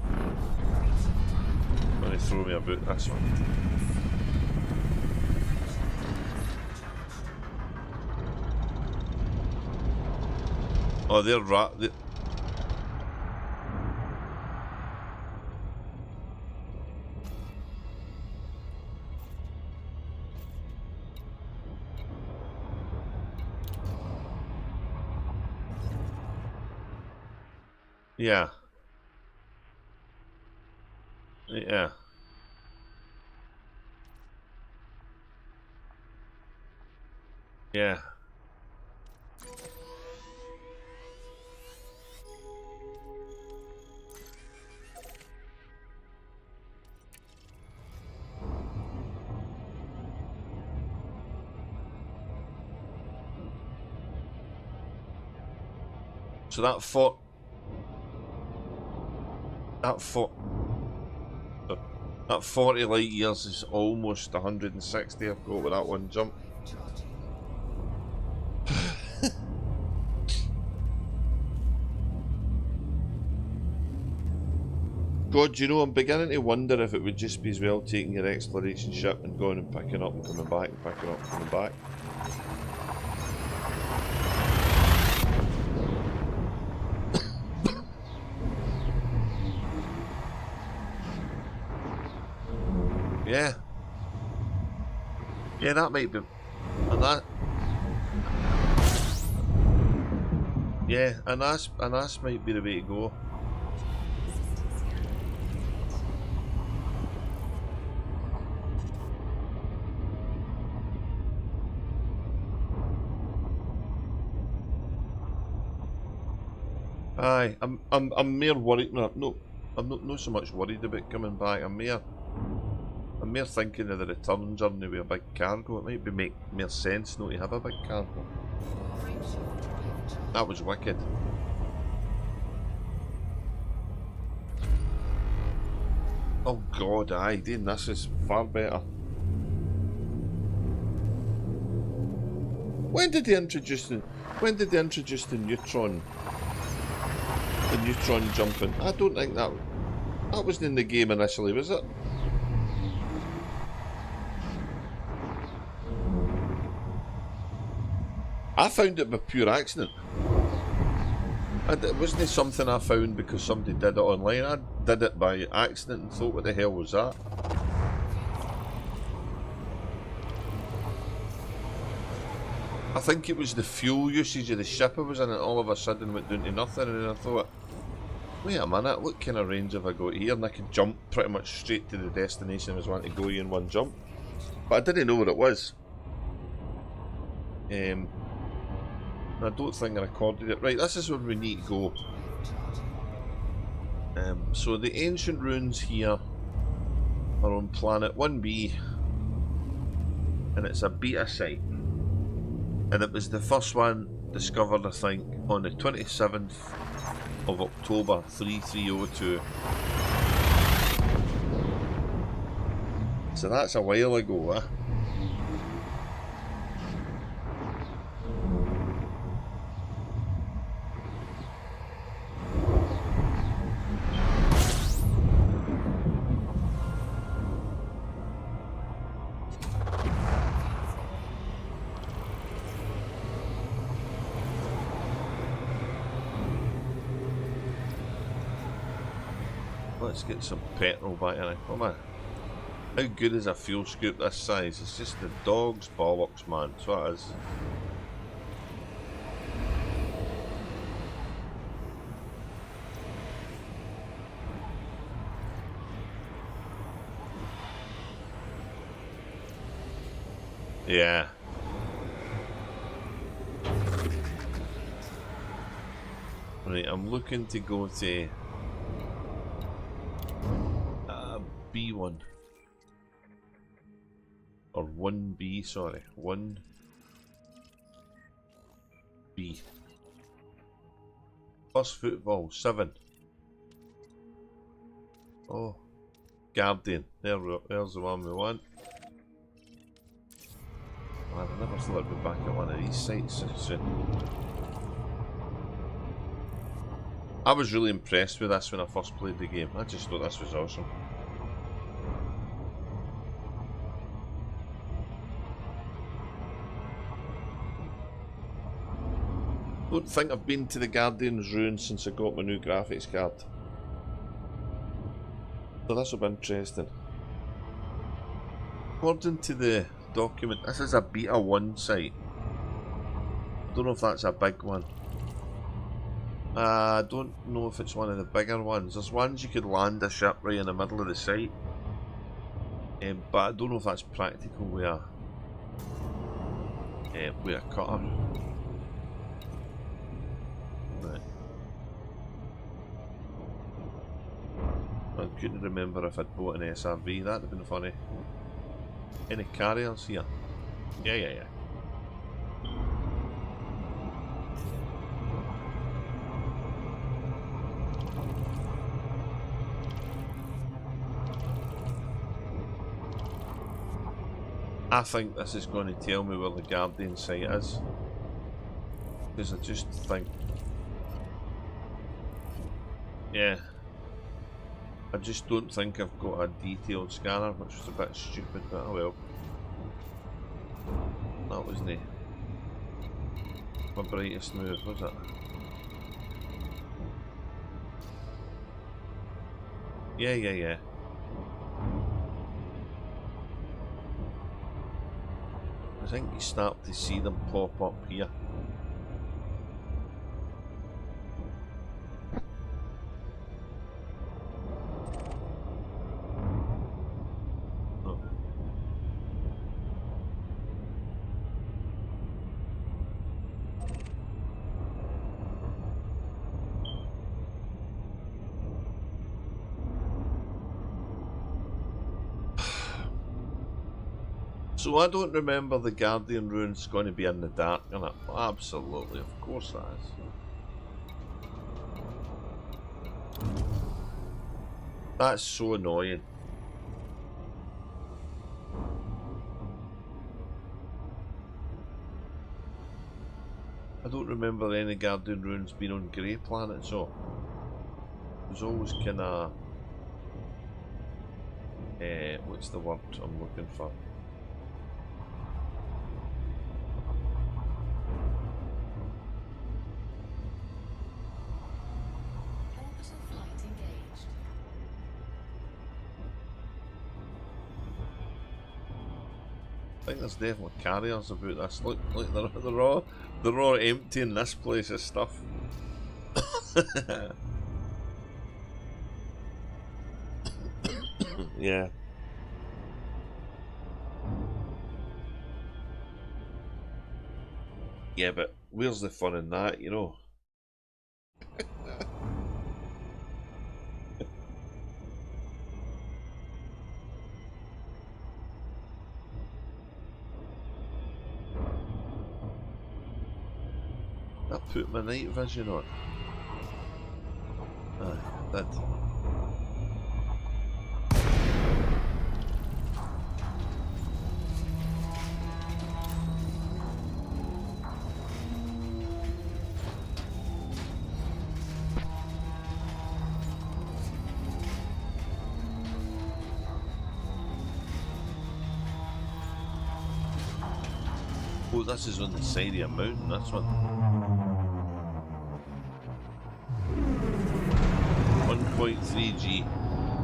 I'm going to throw me about this one. Oh, they're Yeah. Yeah. Yeah. So that 40 light years is almost 160 I've got with that one jump. God, you know, I'm beginning to wonder if it would just be as well taking your exploration ship and going and picking up and coming back and picking up and coming back. Yeah. Yeah, that might be... And that... Yeah, and that's might be the way to go. Aye, I'm more worried. No, I'm not so much worried about coming back. I'm more thinking of the return journey with a big cargo. It might be make more sense not to have a big cargo. That was wicked. Oh God, aye, Dean, this is far better. When did they introduce the neutron? The neutron jumping? I don't think that wasn't in the game initially, was it? I found it by pure accident. It wasn't something I found because somebody did it online. I did it by accident and thought, what the hell was that? I think it was the fuel usage of the ship I was in, and all of a sudden went down to nothing, and then I thought, wait a minute, what kind of range have I got here? And I could jump pretty much straight to the destination I was wanting to go in one jump. But I didn't know what it was. I don't think I recorded it. Right, this is where we need to go. So the ancient ruins here are on planet 1B, and it's a beta site. And it was the first one discovered, I think, on the 27th of October 3302. So that's a while ago, eh? Let's get some petrol back in it. Come on. How good is a fuel scoop this size? It's just the dog's bollocks, man. That's what it is. Yeah. Right, I'm looking to go to B1 or 1B, sorry, 1B. First football 7. Oh, Guardian. There's the one we want. Man, I never thought I'd be back at one of these sites soon. I was really impressed with this when I first played the game. I just thought this was awesome. Don't think I've been to the Guardian's ruins since I got my new graphics card. So this will be interesting. According to the document, this is a beta 1 site. I don't know if that's a big one. I don't know if it's one of the bigger ones. There's ones you could land a ship right in the middle of the site. But I don't know if that's practical with a cutter. Right. I couldn't remember if I'd bought an SRV. That'd have been funny. Any carriers here? Yeah. I think this is going to tell me where the Guardian site is. Because I just think... Yeah. I just don't think I've got a detailed scanner, which is a bit stupid, but oh well. That wasn't my brightest move, was it? Yeah. think you start to see them pop up here. So I don't remember the Guardian rune's going to be in the dark, and it absolutely, of course that is. That's so annoying. I don't remember any Guardian runes being on grey planet, so it was always kind of what's the word I'm looking for? I think there's definitely carriers about this. Look, they're all emptying this place of stuff. Yeah. Yeah, but where's the fun in that, you know? I put my night vision on. Aye, I did. Oh, this is on the side of a mountain, this one. 1.3G.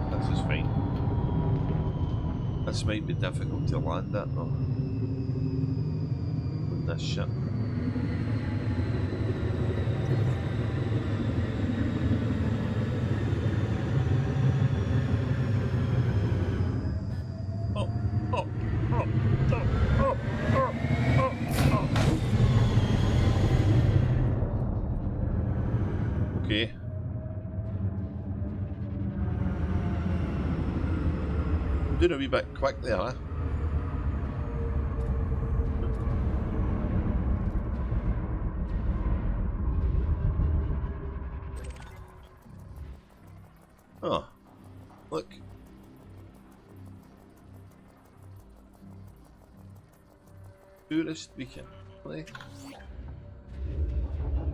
This is fine. This might be difficult to land at though. With this shit. Okay. I'm doing a wee bit quick there, eh? Oh, look. Tourist beacon. Play.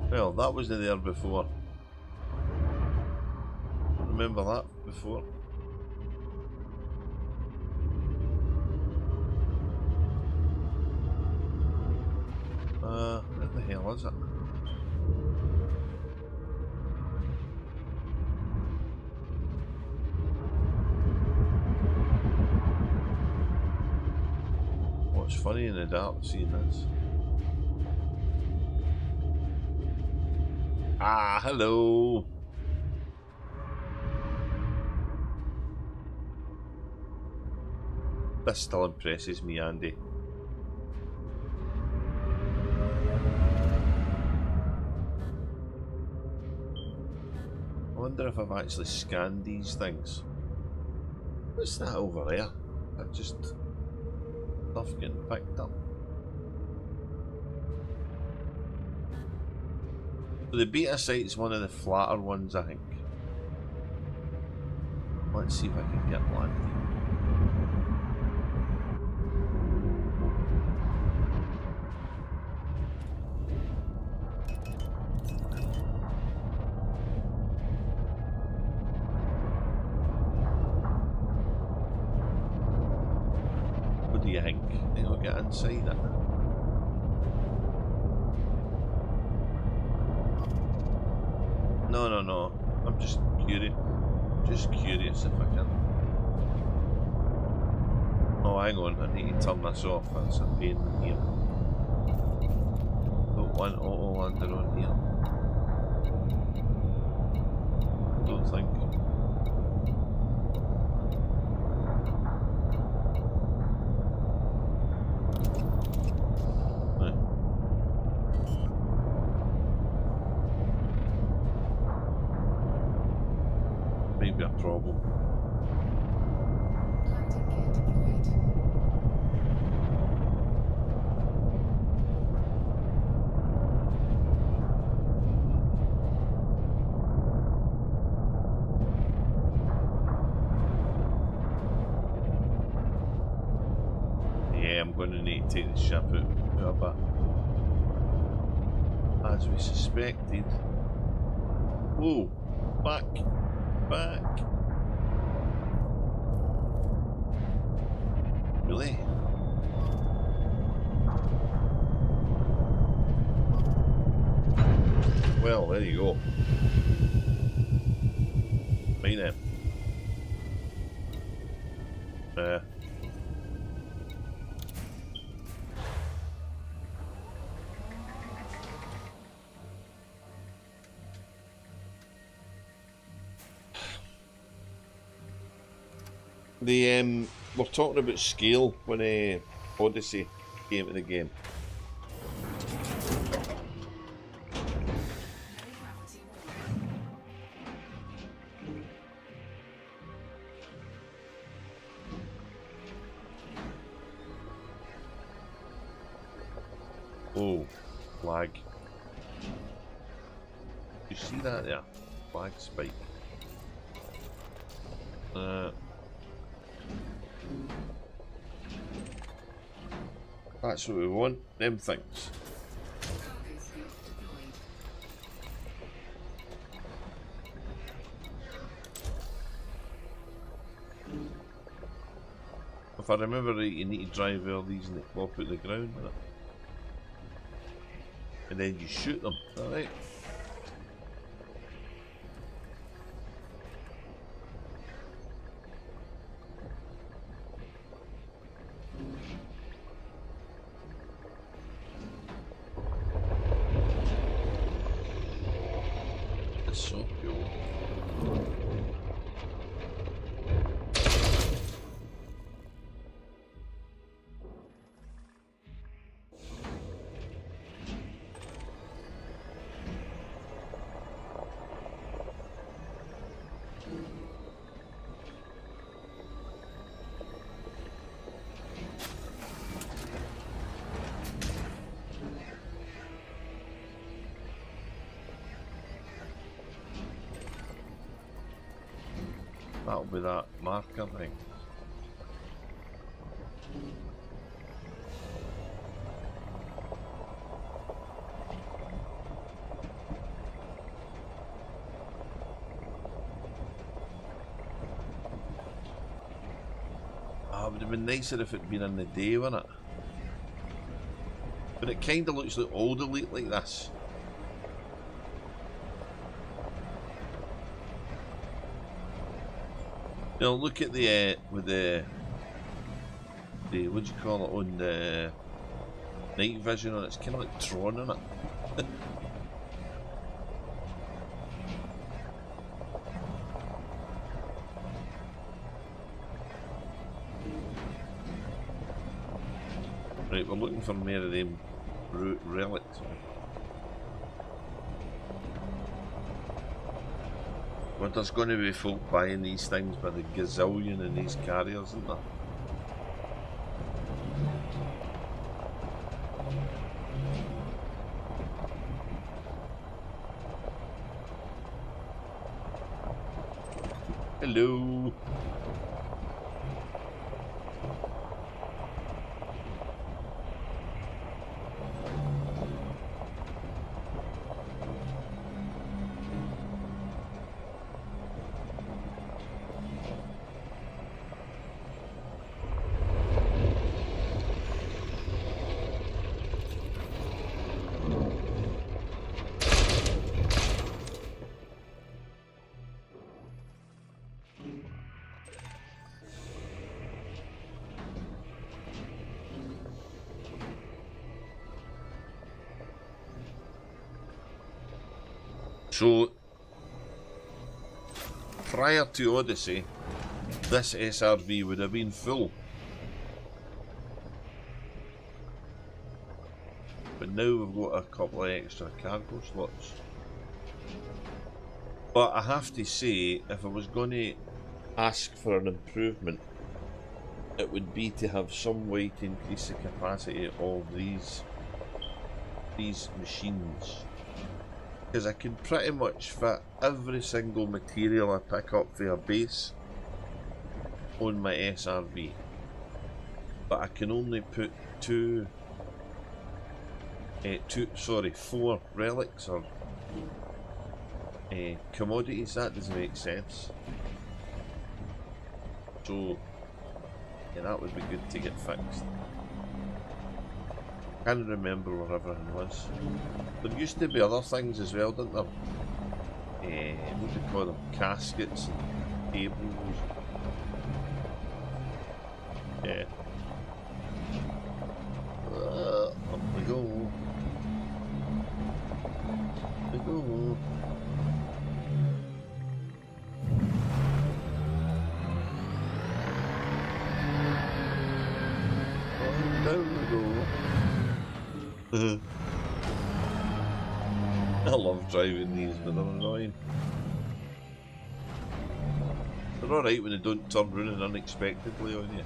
Well, that wasn't there before. Remember that before. What the hell is it? What's funny in the dark seeing this? Ah, hello. This still impresses me, Andy. I wonder if I've actually scanned these things. What's that over there? That just stuff getting picked up. So the beta site's one of the flatter ones, I think. Let's see if I can get landed. What do you think? Think I'll get inside it? No. I'm just curious. Just curious if I can. Oh, hang on, I need to turn this off. That's a pain in here. Don't want auto lander on here. Don't think. Right. Maybe a problem. I'm going to need to take the ship out a bit. As we suspected. Whoa! Back! Back! Really? Well, there you go. Right then. We're talking about scale when Odyssey came to the game. Oh, flag. You see that there? Flag spike. That's what we want, them things. If I remember right, you need to drive all these and they pop out the ground. And then you shoot them, alright? So cool. That'll be that marker thing. Ah, it would have been nicer if it'd been in the day, wouldn't it? But it kind of looks like old Elite like this. Now look at the with the what do you call it on the night vision on it. It's kind of like Tron on it. Right, we're looking for more of them relics. But there's going to be folk buying these things by the gazillion in these carriers, isn't there? Hello. So, prior to Odyssey, this SRV would have been full. But now we've got a couple of extra cargo slots. But I have to say, if I was going to ask for an improvement, it would be to have some way to increase the capacity of these machines. Because I can pretty much fit every single material I pick up for a base on my SRV. But I can only put four relics or commodities. That doesn't make sense. So yeah, that would be good to get fixed. I can't remember where everything was. There used to be other things as well, didn't there? What do you call them? Caskets and tables. Yeah. Up we go. Up we go. I love driving these, but they're annoying. They're alright when they don't turn running unexpectedly on you.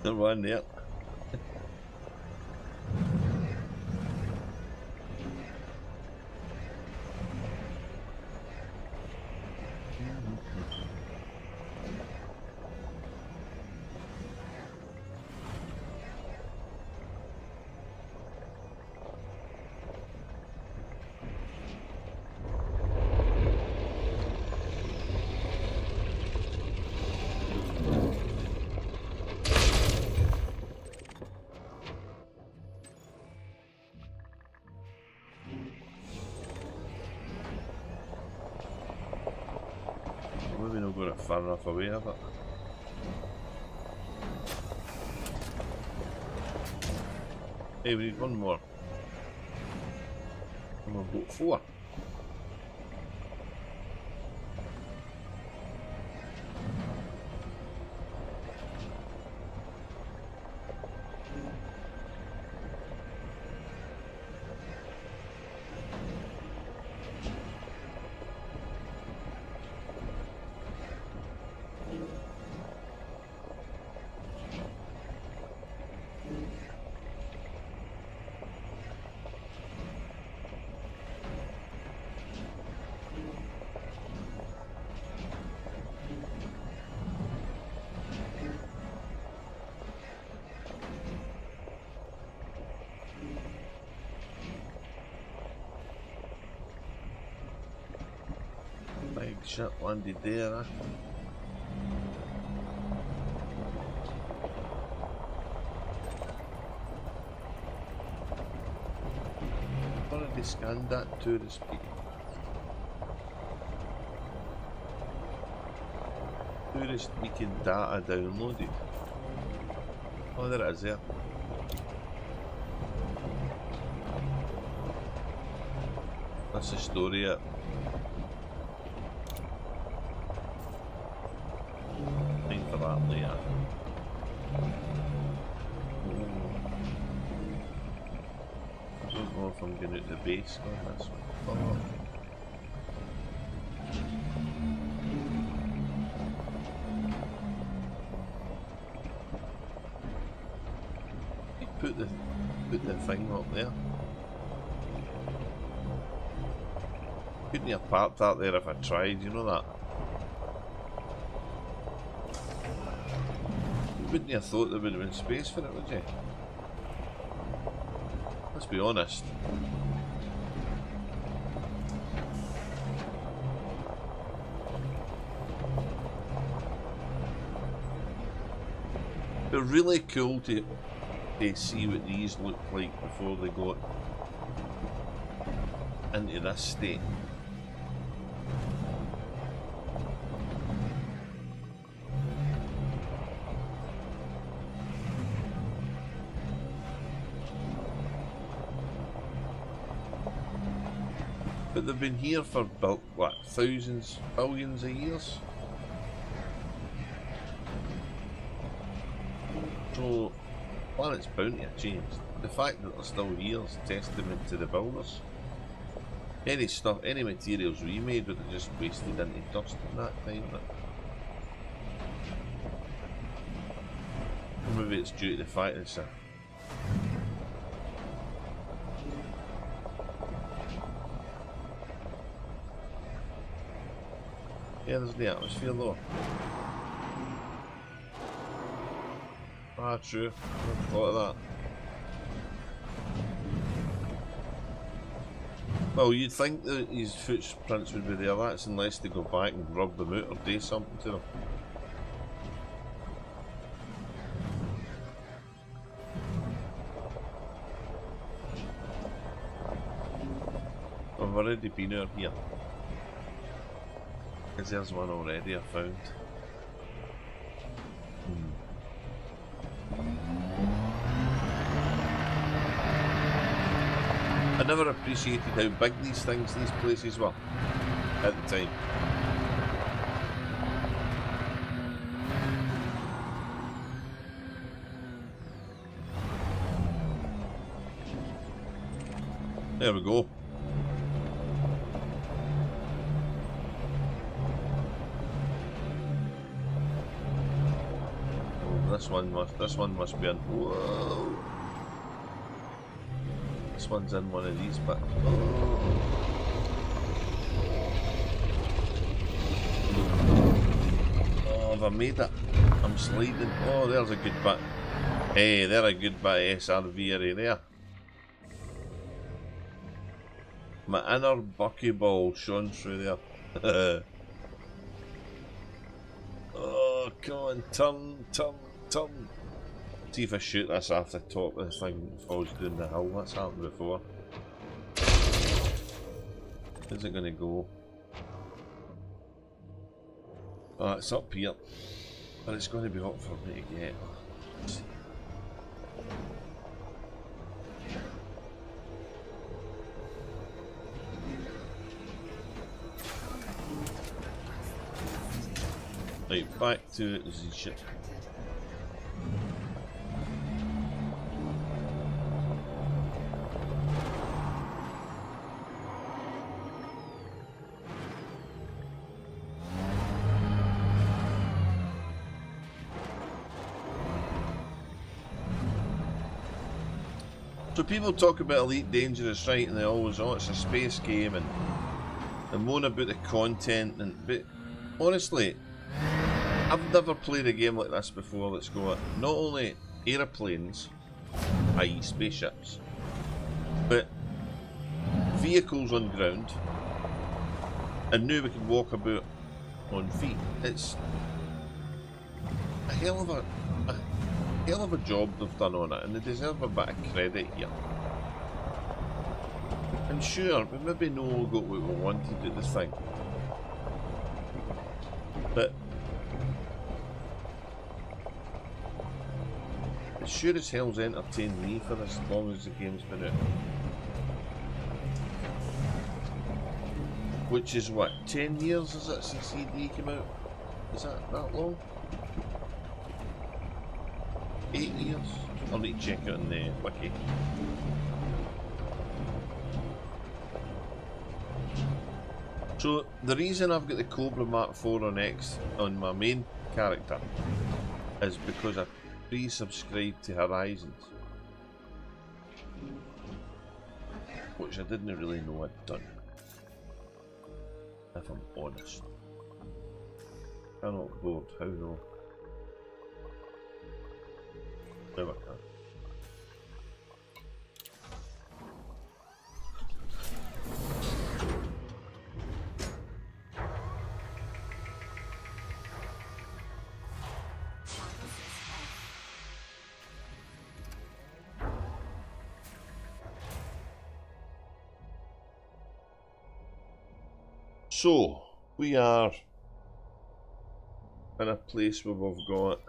There's one there. Maybe not going far enough away of it. Hey, we need one more. And we've got 4. Big ship landed there, eh? I've already scanned that tourist peak. Tourist beacon data downloaded. Oh, there it is there. That's the story of it. Time for that later. I don't know if I'm going out the base on this one. Oh. Put the thing up there. Couldn't have parked that there if I tried, you know that? You wouldn't have thought there would have been space for it, would you? Let's be honest. They're really cool to see what these look like before they got into this state. But they've been here for, what, thousands, billions of years? So, planet's bound to have changed. The fact that they're still here is testament to the builders. Any stuff, any materials we made would have just wasted into dust in that time. But maybe it's due to the fact that it's a... Yeah, there's the atmosphere though. Ah, true. I never thought of that. Well, you'd think that his footprints would be there, that's unless they go back and rub them out or do something to them. I've already been out here. Because there's one already I found. I never appreciated how big these places were at the time. There we go. Oh, this one must be in. Whoa. This one's in one of these, but oh, have I made it? I'm sliding. Oh, there's a good bit. Hey, there's a good bit of SRV area there. My inner buckyball shone through there. Oh, come on, turn. See if I shoot this off the top of the thing and falls down the hill. That's happened before. Where's it gonna go? Oh, it's up here. But it's gonna be hot for me to get. Right, back to the ship. So people talk about Elite Dangerous, right, and they always, oh, it's a space game, and they moan about the content, but honestly, I've never played a game like this before that's got not only aeroplanes, i.e. spaceships, but vehicles on ground, and now we can walk about on feet. It's a hell of a job they've done on it, and they deserve a bit of credit here. And sure, we maybe no got what we wanted at this thing, but it sure as hell's entertained me for as long as the game's been out. Which is what, 10 years is it since CD came out? Is that long? 8 years? I'll need to check it on the wiki. So the reason I've got the Cobra Mark 4 on X on my main character is because I pre-subscribed to Horizons, which I didn't really know I'd done, if I'm honest. I'm not bored, how no? Never can. So, we are in a place where we've got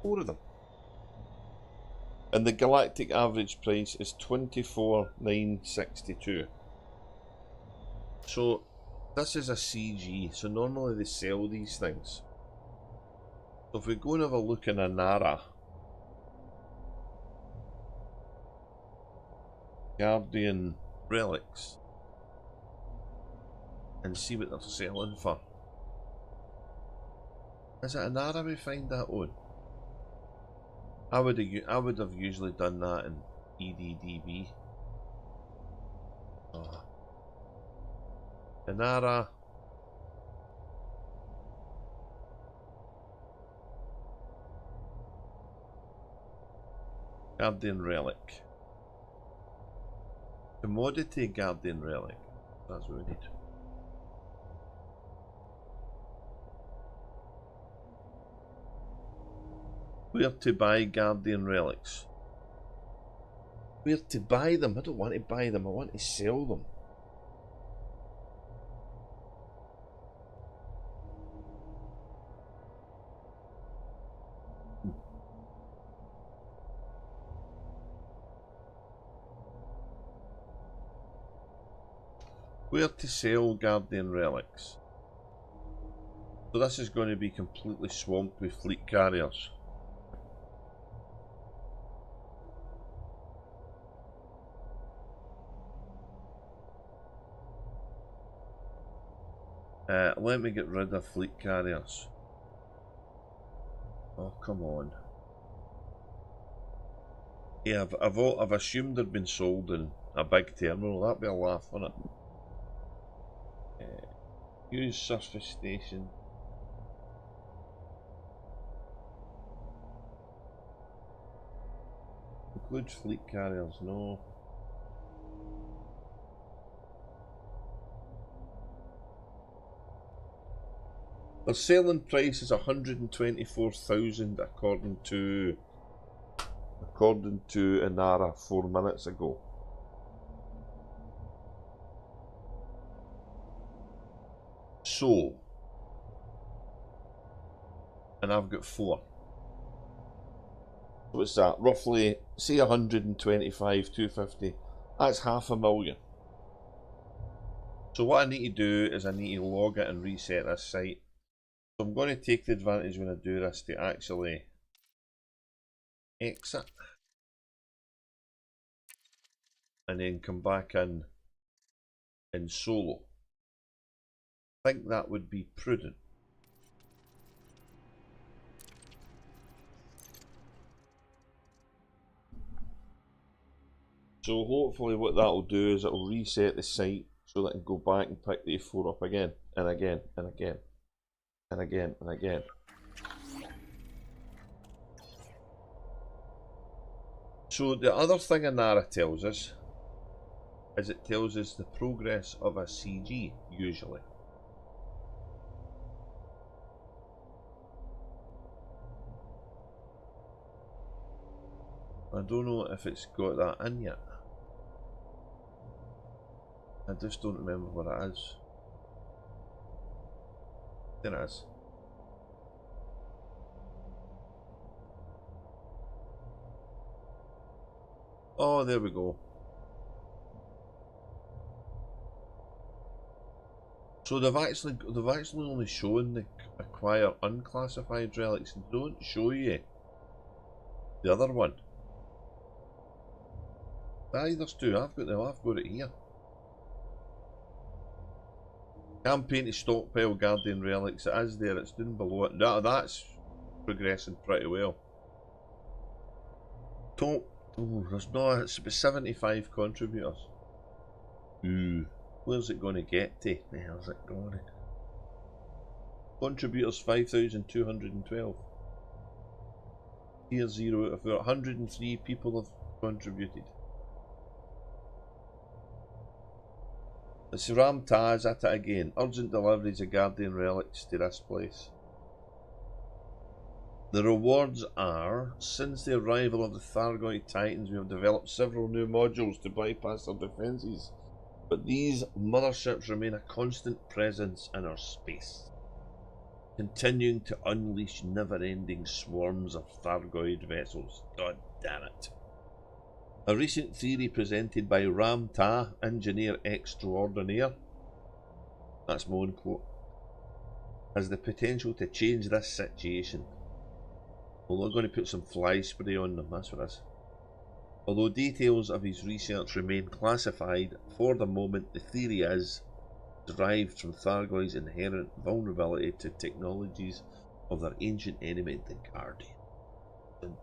4 of them. And the galactic average price is 24,962. So this is a CG, so normally they sell these things. So if we go and have a look in a Nara Guardian relics and see what they're selling for. Is it a Nara we find that on? I would have usually done that in EDDB. Oh. Nara. Guardian relic. Commodity Guardian relic. That's what we need. Where to buy Guardian relics? Where to buy them? I don't want to buy them, I want to sell them. Where to sell Guardian relics? So this is going to be completely swamped with fleet carriers. Let me get rid of fleet carriers. Oh, come on. Yeah, I've assumed they've been sold in a big terminal. That'd be a laugh, wouldn't it? Use surface station. Includes fleet carriers, no. Their selling price is 124,000 according to Inara 4 minutes ago. So, and I've got 4. So what's that? Roughly, say 125, 250. That's 500,000. So what I need to do is I need to log it and reset this site. So I'm going to take the advantage when I do this to actually exit and then come back in solo. I think that would be prudent. So hopefully what that'll do is it'll reset the site so that I can go back and pick the A4 up again and again and again and again and again. So the other thing Inara tells us is it tells us the progress of a CG usually. I don't know if it's got that in yet. I just don't remember what it is. There it is. Oh, there we go. So they've actually only shown the acquire unclassified relics and don't show you the other one. Aye, there's 2. I've got it here. Campaign to stockpile Guardian relics. It is there. It's down below it. That's progressing pretty well. Oh, there's no. It's about 75 contributors. Ooh, where's it going to get to? Where's it going to? Contributors 5,212. Tier 0 out of 4. 103 people have contributed. It's Ram Taz at it again. Urgent deliveries of Guardian relics to this place. The rewards are, since the arrival of the Thargoid Titans, we have developed several new modules to bypass their defences, but these motherships remain a constant presence in our space, continuing to unleash never-ending swarms of Thargoid vessels. God damn it. A recent theory presented by Ram Ta, engineer extraordinaire, that's my own quote, has the potential to change this situation. Well, they're going to put some fly spray on them, that's what it is. Although details of his research remain classified, for the moment the theory is derived from Thargoid's inherent vulnerability to technologies of their ancient enemy, the Guardian. Dun,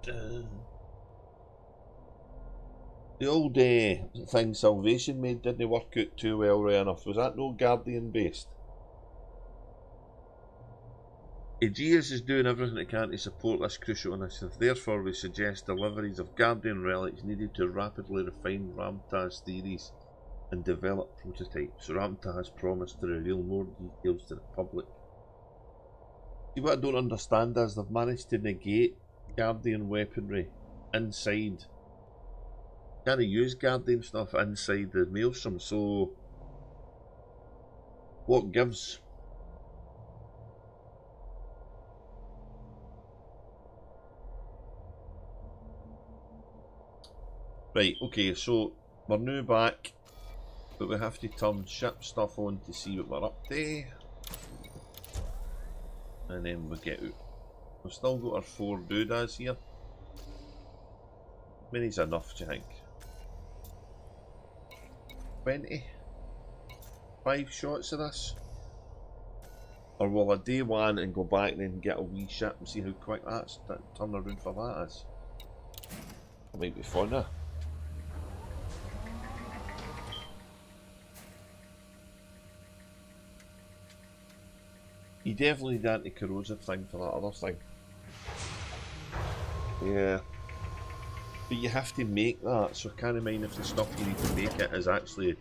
dun. The old thing Salvation made didn't work out too well right enough. Was that no Guardian based? Aegeus is doing everything it can to support this crucial initiative. Therefore, we suggest deliveries of Guardian relics needed to rapidly refine Ramta's theories and develop prototypes. Ramta has promised to reveal more details to the public. See, what I don't understand is they've managed to negate Guardian weaponry inside. Can't use Guardian stuff inside the Maelstrom, so what gives? Right, okay, so we're now back, but we have to turn ship stuff on to see what we're up to. And then we get out. We've still got our 4 doodads here. How many's enough, do you think? 20? 5 shots of this? Or will I do one and go back and then get a wee ship and see how quick that's turn around for that is? That might be funner. You definitely need the anti-corrosive thing for that other thing. Yeah. But you have to make that, so I can't mind if the stuff you need to make it is actually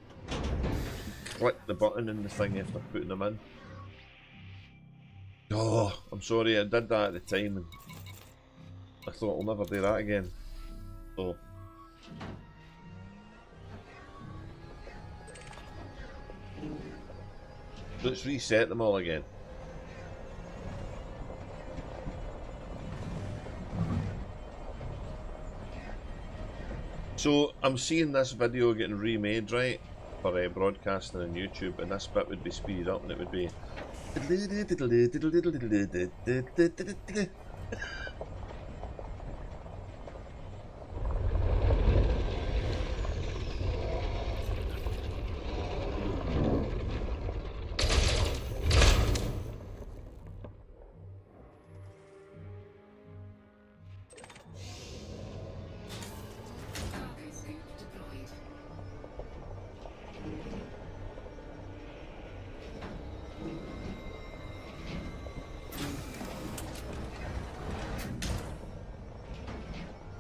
click the button in the thing after putting them in. Oh, I'm sorry, I did that at the time and I thought I'll never do that again. So let's reset them all again. So I'm seeing this video getting remade, right, for broadcasting on YouTube, and this bit would be speeded up and it would be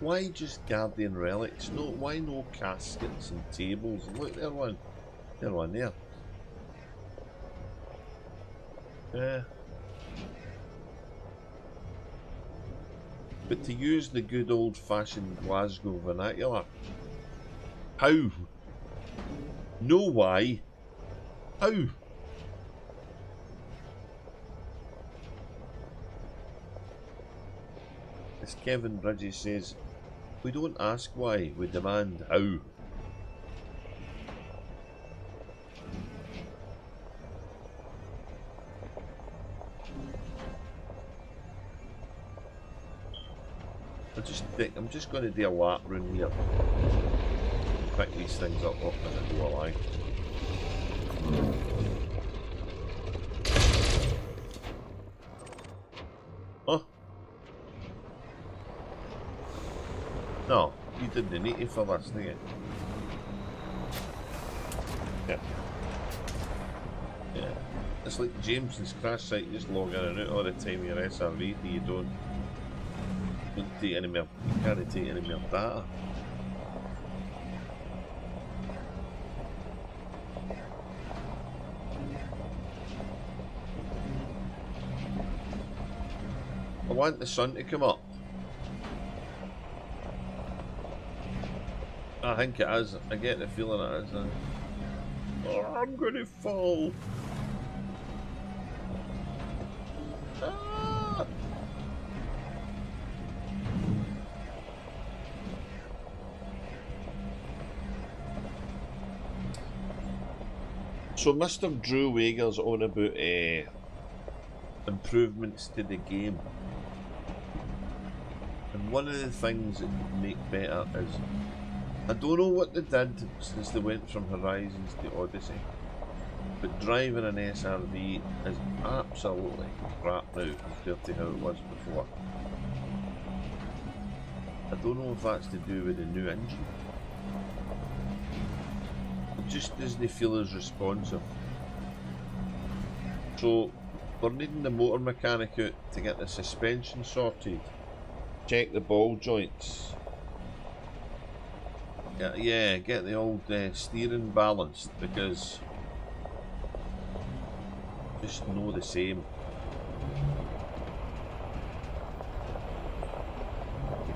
why just Guardian relics? No, why no caskets and tables? Look, there's one. There's one there. Yeah. But to use the good old-fashioned Glasgow vernacular. How? No why. How? As Kevin Bridges says, we don't ask why, we demand how. I'm just going to do a lap round here. Pick these things up as I go along. Huh? No, you didn't need it for this, did you? Yeah. Yeah. It's like Jameson's crash site, you just log in and out all the time your SRV, you don't take any more, you can't take any more data. I want the sun to come up. I think it is. I get the feeling it is. Oh, I'm gonna fall. Ah. So Mr. Drew Wager's on about improvements to the game. And one of the things that could make better is, I don't know what they did since they went from Horizons to Odyssey, but driving an SRV is absolutely crap now compared to how it was before. I don't know if that's to do with the new engine. It just doesn't feel as responsive. So we're needing the motor mechanic out to get the suspension sorted, check the ball joints, get the old steering balanced, because just no the same.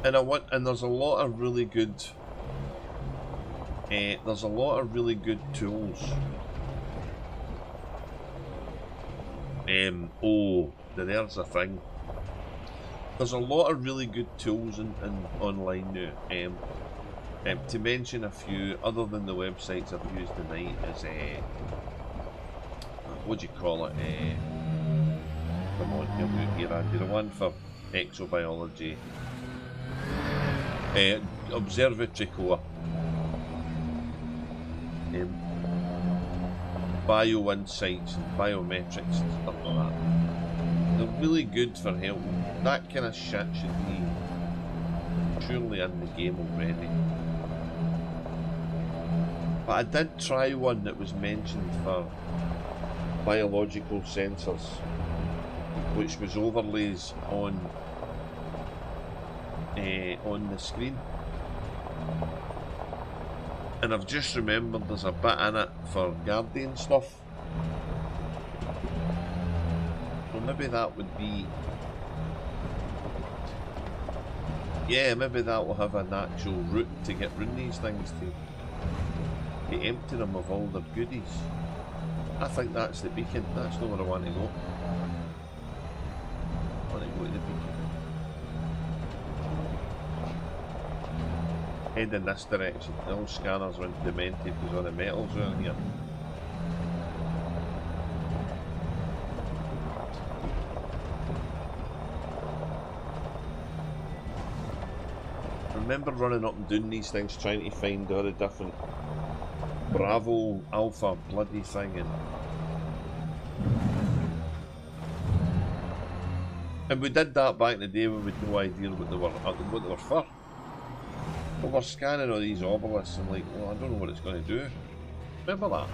And there's a lot of really good tools. There's a thing. There's a lot of really good tools in online now. To mention a few, other than the websites I've used tonight, is what do you call it? Come on, you're out here, Andy. The one for exobiology. Observatory Core. Bio insights and biometrics and stuff like that. They're really good for helping. That kind of shit should be surely in the game already. But I did try one that was mentioned for biological sensors, which was overlays on the screen. And I've just remembered there's a bit in it for Guardian stuff. So maybe that would be... Yeah, maybe that will have an actual route to get rid of these things, to empty them of all their goodies. I think that's the beacon. That's not where I want to go. I want to go to the beacon. Head in this direction. The old scanners went demented because all the metals around here. I remember running up and doing these things, trying to find all the different Bravo Alpha bloody thing, and we did that back in the day when we had no idea what they were for. But we're scanning all these obelisks and like, well, I don't know what it's going to do. Remember that?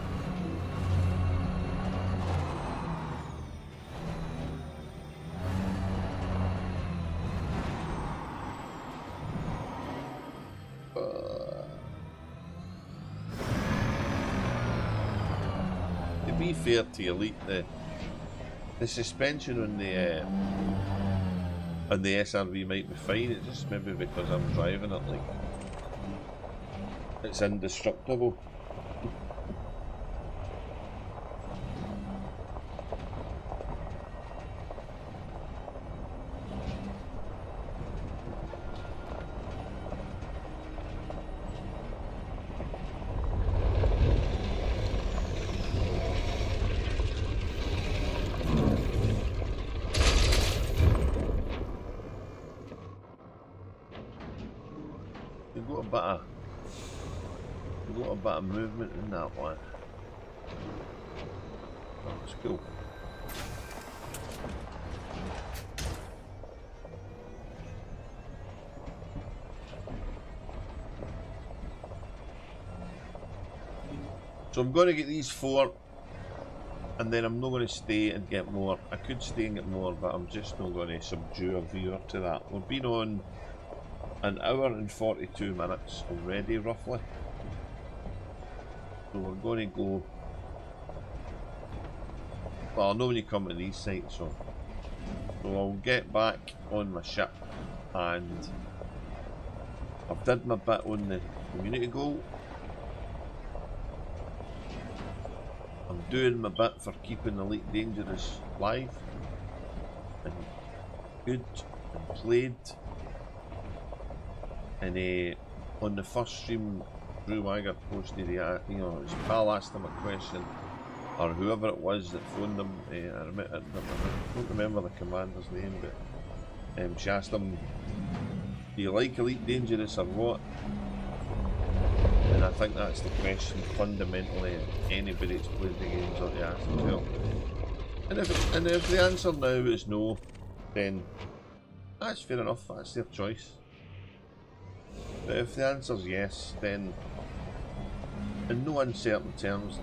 To be fair to Elite, the suspension on the SRV might be fine. It's just maybe because I'm driving it like it's indestructible. We've got a bit of movement in that one. That's cool. So I'm going to get these 4, and then I'm not going to stay and get more. I could stay and get more, but I'm just not going to subdue a viewer to that. We've been on an hour and 42 minutes already, roughly. So we're going to go... Well, I know when you come to these sites, so I'll get back on my ship, and I've did my bit on the community goal. I'm doing my bit for keeping Elite Dangerous live and good and played. And on the first stream, Drew Wagger posted his pal asked him a question or whoever it was that phoned them. I don't remember the commander's name, but she asked him, "Do you like Elite Dangerous or what?" And I think that's the question fundamentally anybody that's played the games ought to ask themselves. And if the answer now is no, then that's fair enough, that's their choice. But if the answer's yes, then in no uncertain terms,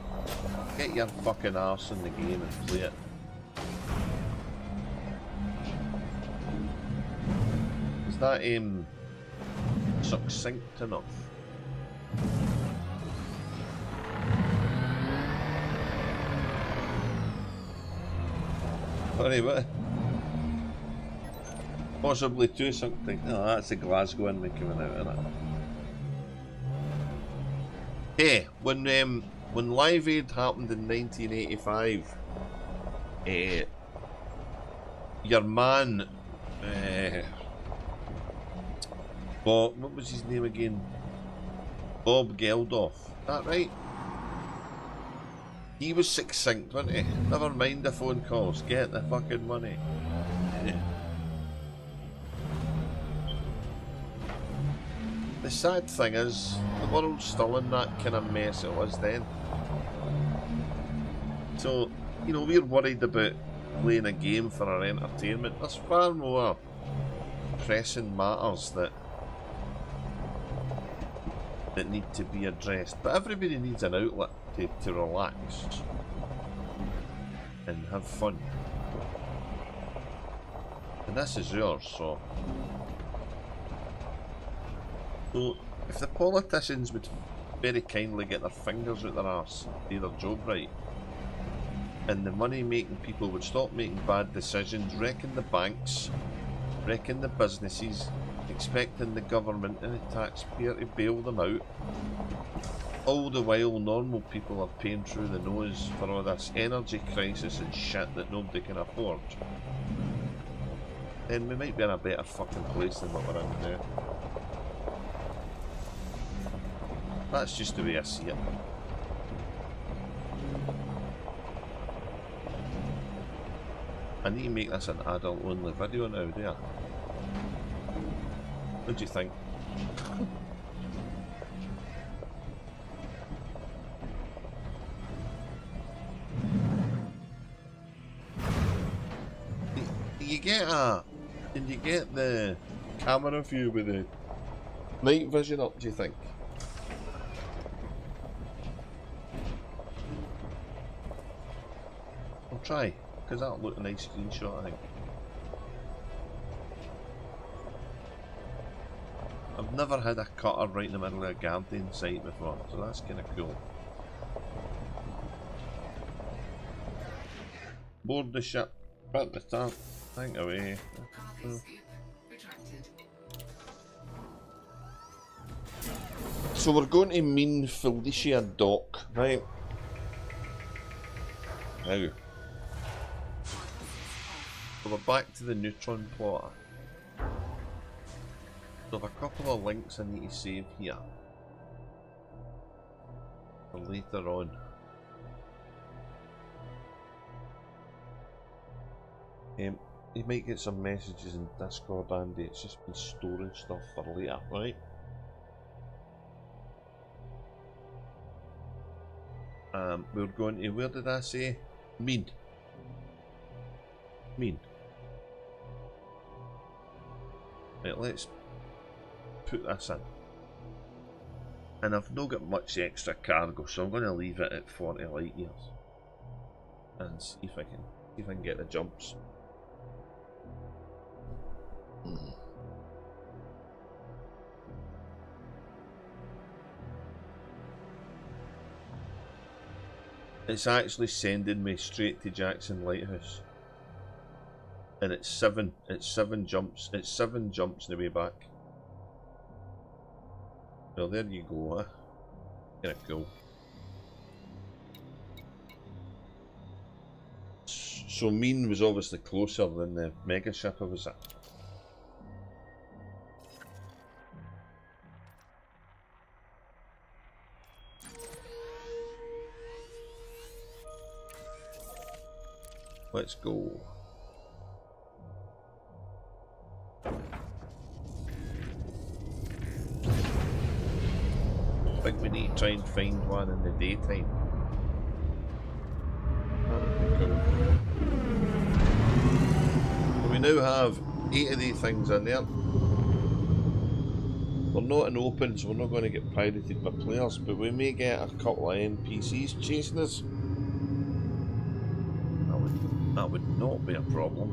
get your fucking arse in the game and play it. Is that succinct enough? Sorry, what? Possibly too something. Oh, that's a Glasgow in me coming out, isn't it? Hey, when Live Aid happened in 1985, your man, Bob, what was his name again? Bob Geldof, is that right? He was succinct, wasn't he? Never mind the phone calls, get the fucking money. The sad thing is, the world's still in that kind of mess it was then. So, you know, we're worried about playing a game for our entertainment. There's far more pressing matters that need to be addressed. But everybody needs an outlet to relax and have fun. And this is yours, so if the politicians would very kindly get their fingers out their arse, do their job right, and the money making people would stop making bad decisions, wrecking the banks, wrecking the businesses, expecting the government and the taxpayer to bail them out, all the while normal people are paying through the nose for all this energy crisis and shit that nobody can afford, then we might be in a better fucking place than what we're in now. That's just the way I see it. I need to make this an adult only video now, do I? What do you think? Did you get the camera view with the night vision up, do you think? I'll try, because that'll look a nice screenshot, I think. I've never had a cutter right in the middle of a garden site before, so that's kind of cool. Board the ship, at the top, think away. So we're going to mean Felicia Dock, right? Now. So we're back to the neutron plotter. So I have a couple of links I need to save here for later on. You might get some messages in Discord, Andy. It's just been storing stuff for later, right? We're going to, where did I say? Mean. Right, let's put this in. And I've not got much extra cargo, so I'm going to leave it at 40 light years. And see if I can get the jumps. It's actually sending me straight to Jackson Lighthouse. And it's seven jumps on the way back. Well, there you go, huh? Kinda cool. So Mean was obviously closer than the mega ship I was at. Let's go. I think we need to try and find one in the daytime. That would be cool. So we now have 8 of these things in there. They're not in open, so we're not going to get pirated by players, but we may get a couple of NPCs chasing us. That would not be a problem.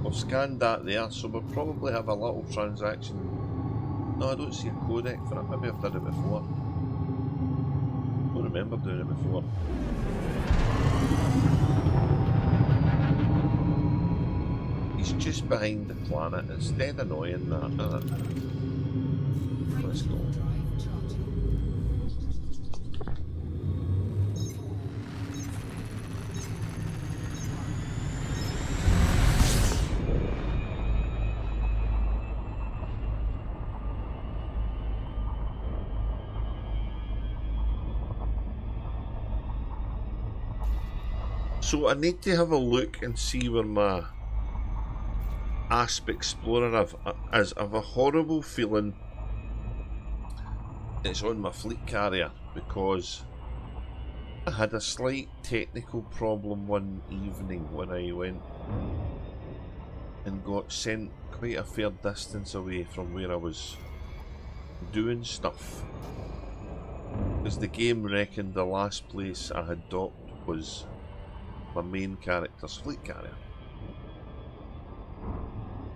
I've scanned that there, so we'll probably have a little transaction. No, I don't see a codec for it. Maybe I've done it before. I don't remember doing it before. He's just behind the planet. It's dead annoying, that, isn't it? Let's go. So I need to have a look and see where my Asp Explorer is. I have a horrible feeling it's on my fleet carrier because I had a slight technical problem one evening when I went and got sent quite a fair distance away from where I was doing stuff. Because the game reckoned the last place I had docked was my main character's fleet carrier.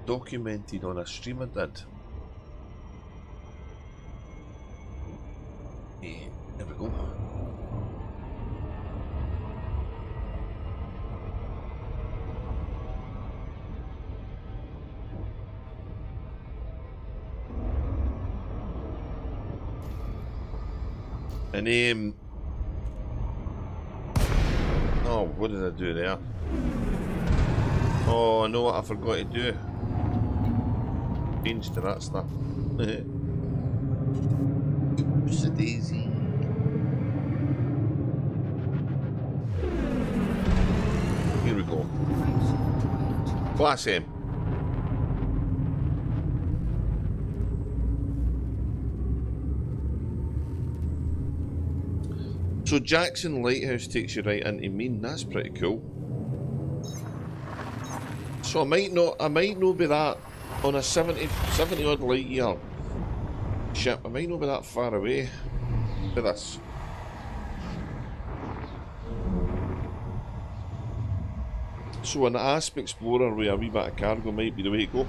Documented on a stream I did. Yeah, there we go. And oh, what did I do there? Oh, I know what I forgot to do. Change to that stuff. Oops, a daisy. Here we go. Class M. So Jackson Lighthouse takes you right into Mean. That's pretty cool. So I might not be that on a 70 odd light year ship. I might not be that far away with this. So an Asp Explorer with a wee bit of cargo might be the way to go.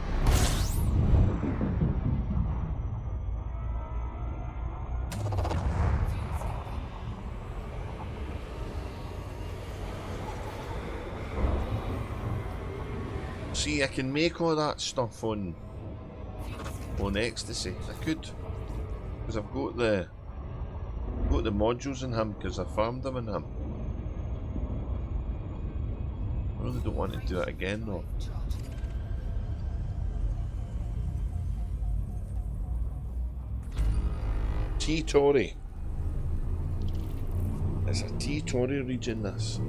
See, I can make all that stuff on Ecstasy. I could, because I've got the modules in him because I farmed them in him. I really don't want to do it again though. T-Tory. It's a T-Tory region, this.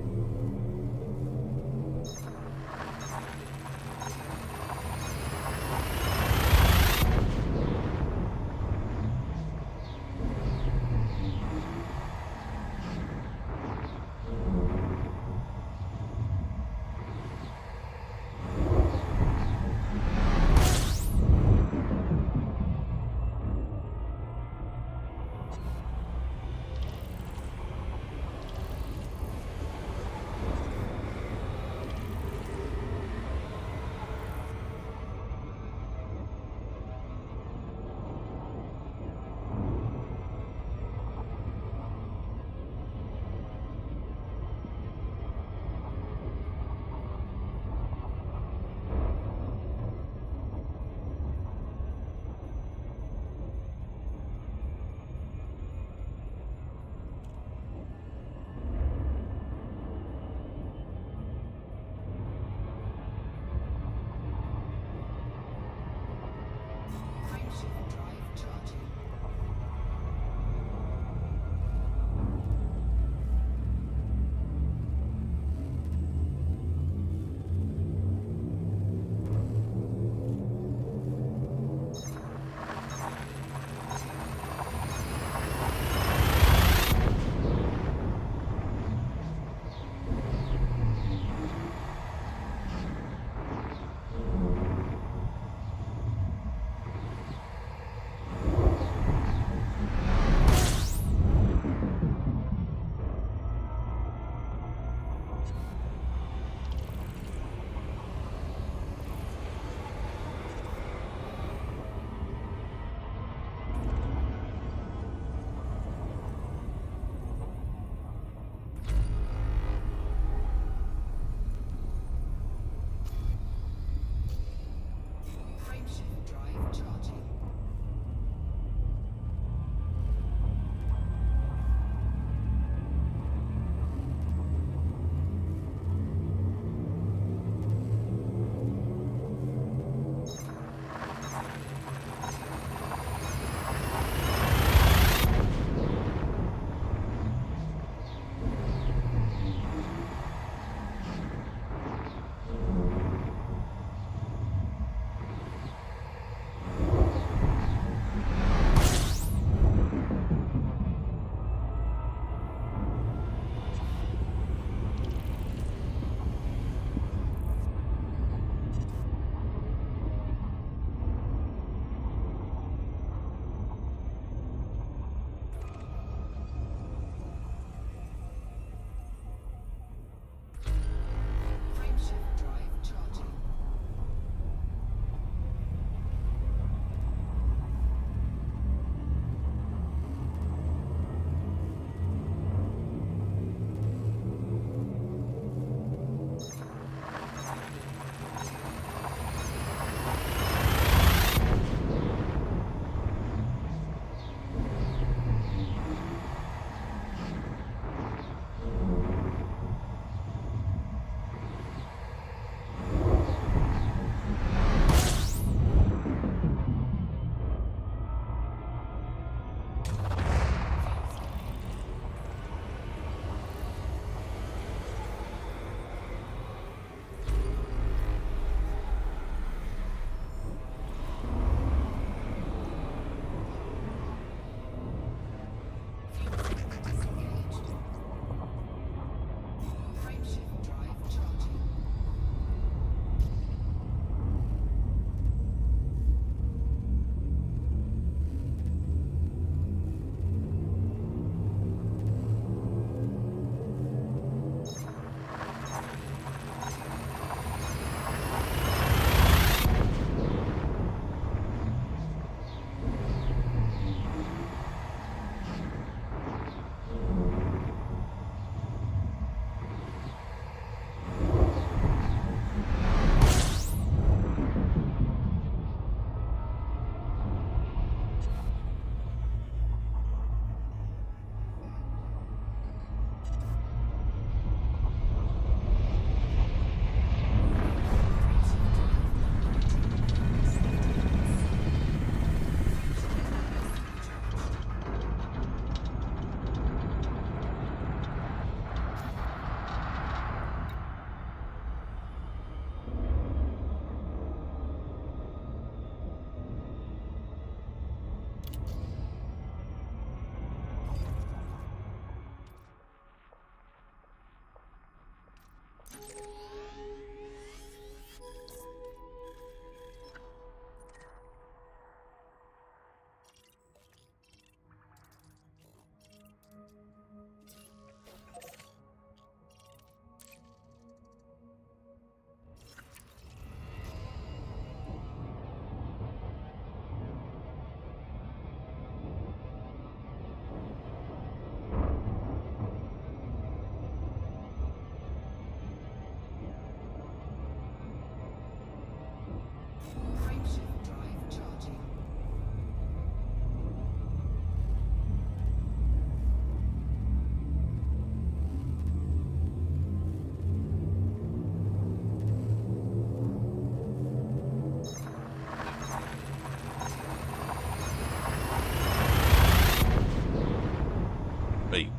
Right.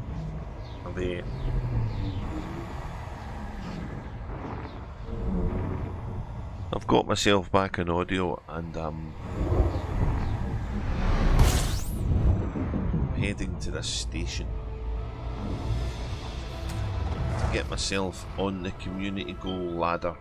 Are they... I've got myself back in audio and I'm heading to this station to get myself on the community goal ladder.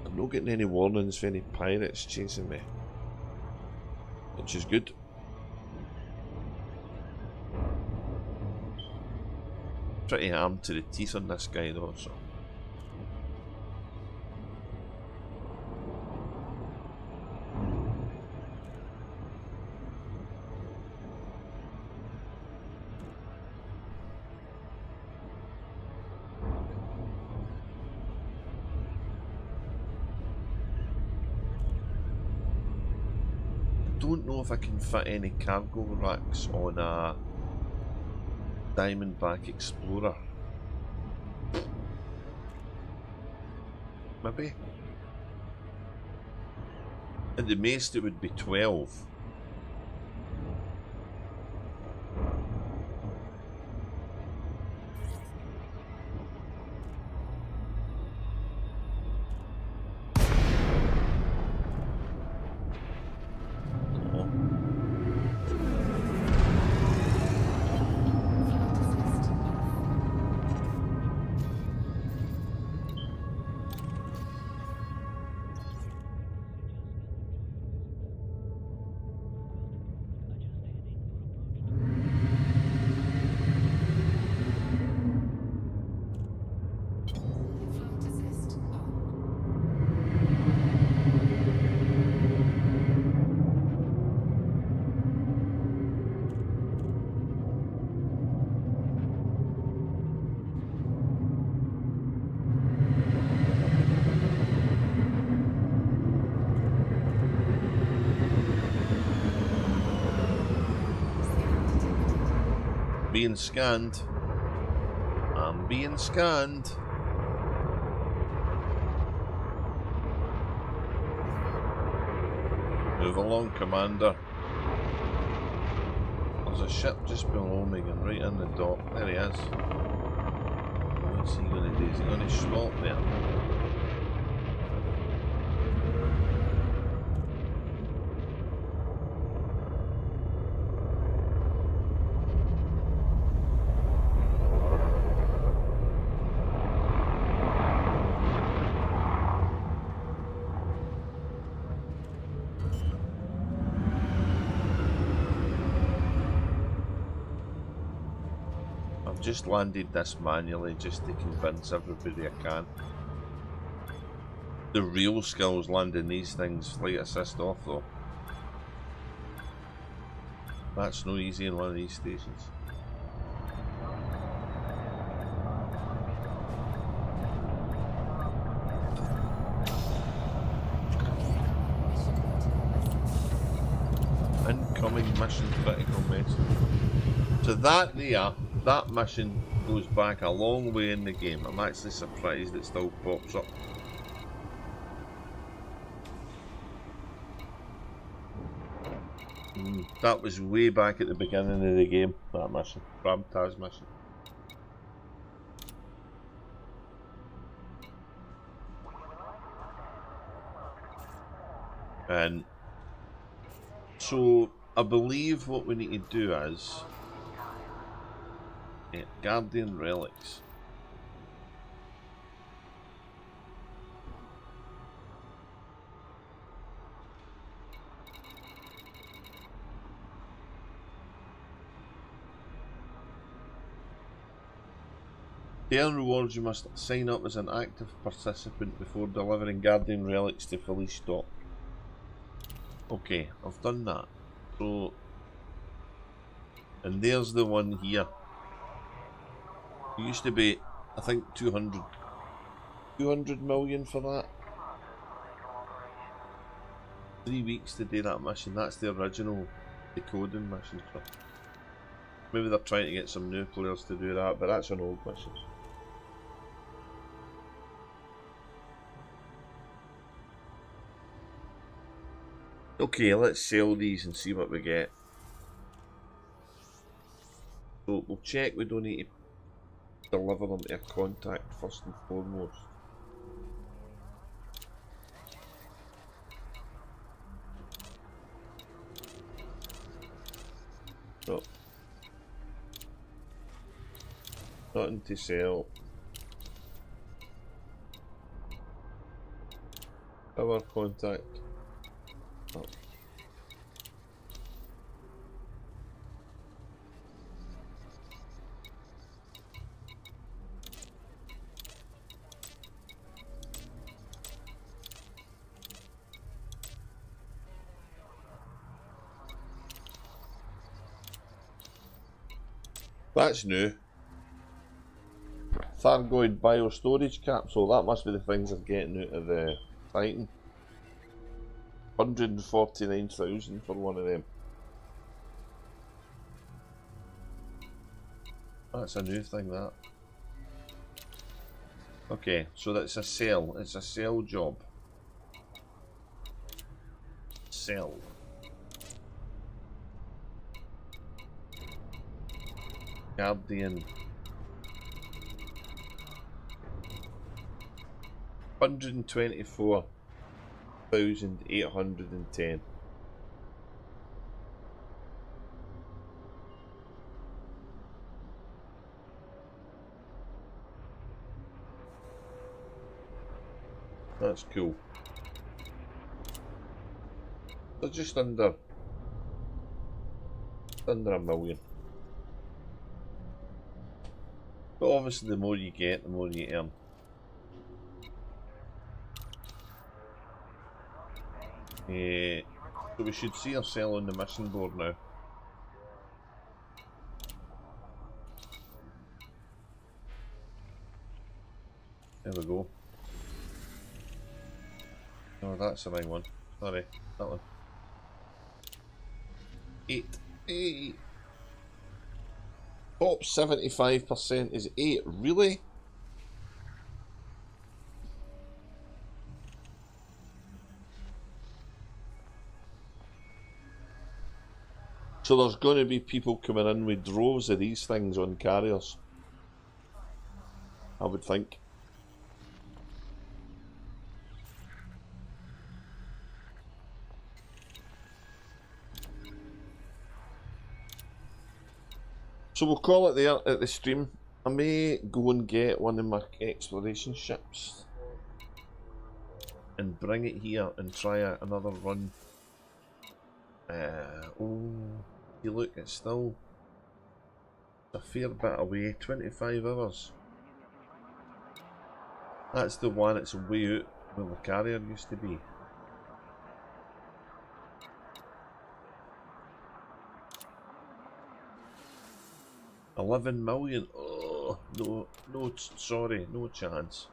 I'm not getting any warnings for any pirates chasing me, which is good. Pretty armed to the teeth on this guy though, so. I don't know if I can fit any cargo racks on a Diamondback Explorer. Maybe? At the most it would be 12. Being scanned. I'm being scanned. Move along, Commander. There's a ship just below me and right in the dock. There he is. What's he going to do? Is he going to stop there? Just landed this manually just to convince everybody I can. The real skills landing these things flight assist off though. That's no easy in one of these stations. Incoming mission critical message. So that there, that mission goes back a long way in the game. I'm actually surprised it still pops up. That was way back at the beginning of the game, that mission. Ramtaz mission. And so I believe what we need to do is Guardian relics. To earn rewards, you must sign up as an active participant before delivering Guardian relics to fully stock. Okay, I've done that. So, and there's the one here. It used to be, I think, 200 million for that. 3 weeks to do that mission. That's the original decoding mission. So maybe they're trying to get some new players to do that, but that's an old mission. Okay, let's sell these and see what we get. So we'll check we don't need to deliver them to a contact first and foremost. So, nothing to sell. Our contact. Oh. That's new. Thargoid biostorage capsule. That must be the things I'm getting out of the Titan. 149,000 for one of them. That's a new thing, that. Okay, so that's a sell. It's a sell job. Sell. Guardian. 124,810. That's cool. They're just under a million. But obviously the more you get, the more you earn. So we should see ourselves on the mission board now. There we go. Oh, that's the right one. Sorry, that one. 8. Top 75% is 8. Really? So there's going to be people coming in with droves of these things on carriers, I would think. So we'll call it there at the stream. I may go and get one of my exploration ships and bring it here and try another run. Oh, you look, it's still a fair bit away. 25 hours. That's the one. It's way out where the carrier used to be. $11 million. Oh, no, sorry, no chance.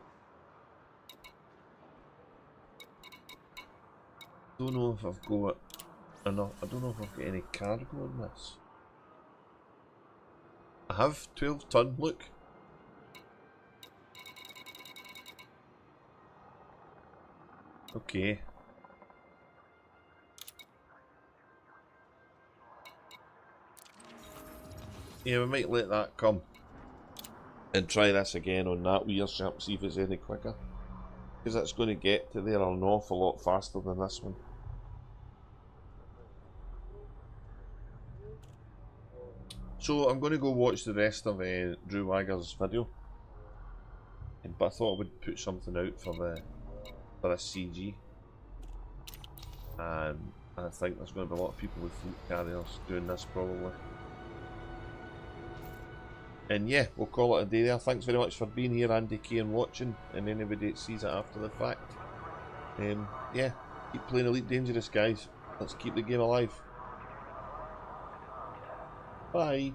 Don't know if I've got enough. I don't know if I've got any cargo in this. I have 12 ton. Look. Okay. Yeah, we might let that come and try this again on that weird ship, see if it's any quicker. Because that's going to get to there an awful lot faster than this one. So I'm going to go watch the rest of Drew Wagger's video. But I thought I would put something out for this CG. And I think there's going to be a lot of people with fleet carriers doing this probably. And yeah, we'll call it a day there. Thanks very much for being here, Andy K, and watching, and anybody that sees it after the fact. Yeah, keep playing Elite Dangerous, guys. Let's keep the game alive. Bye.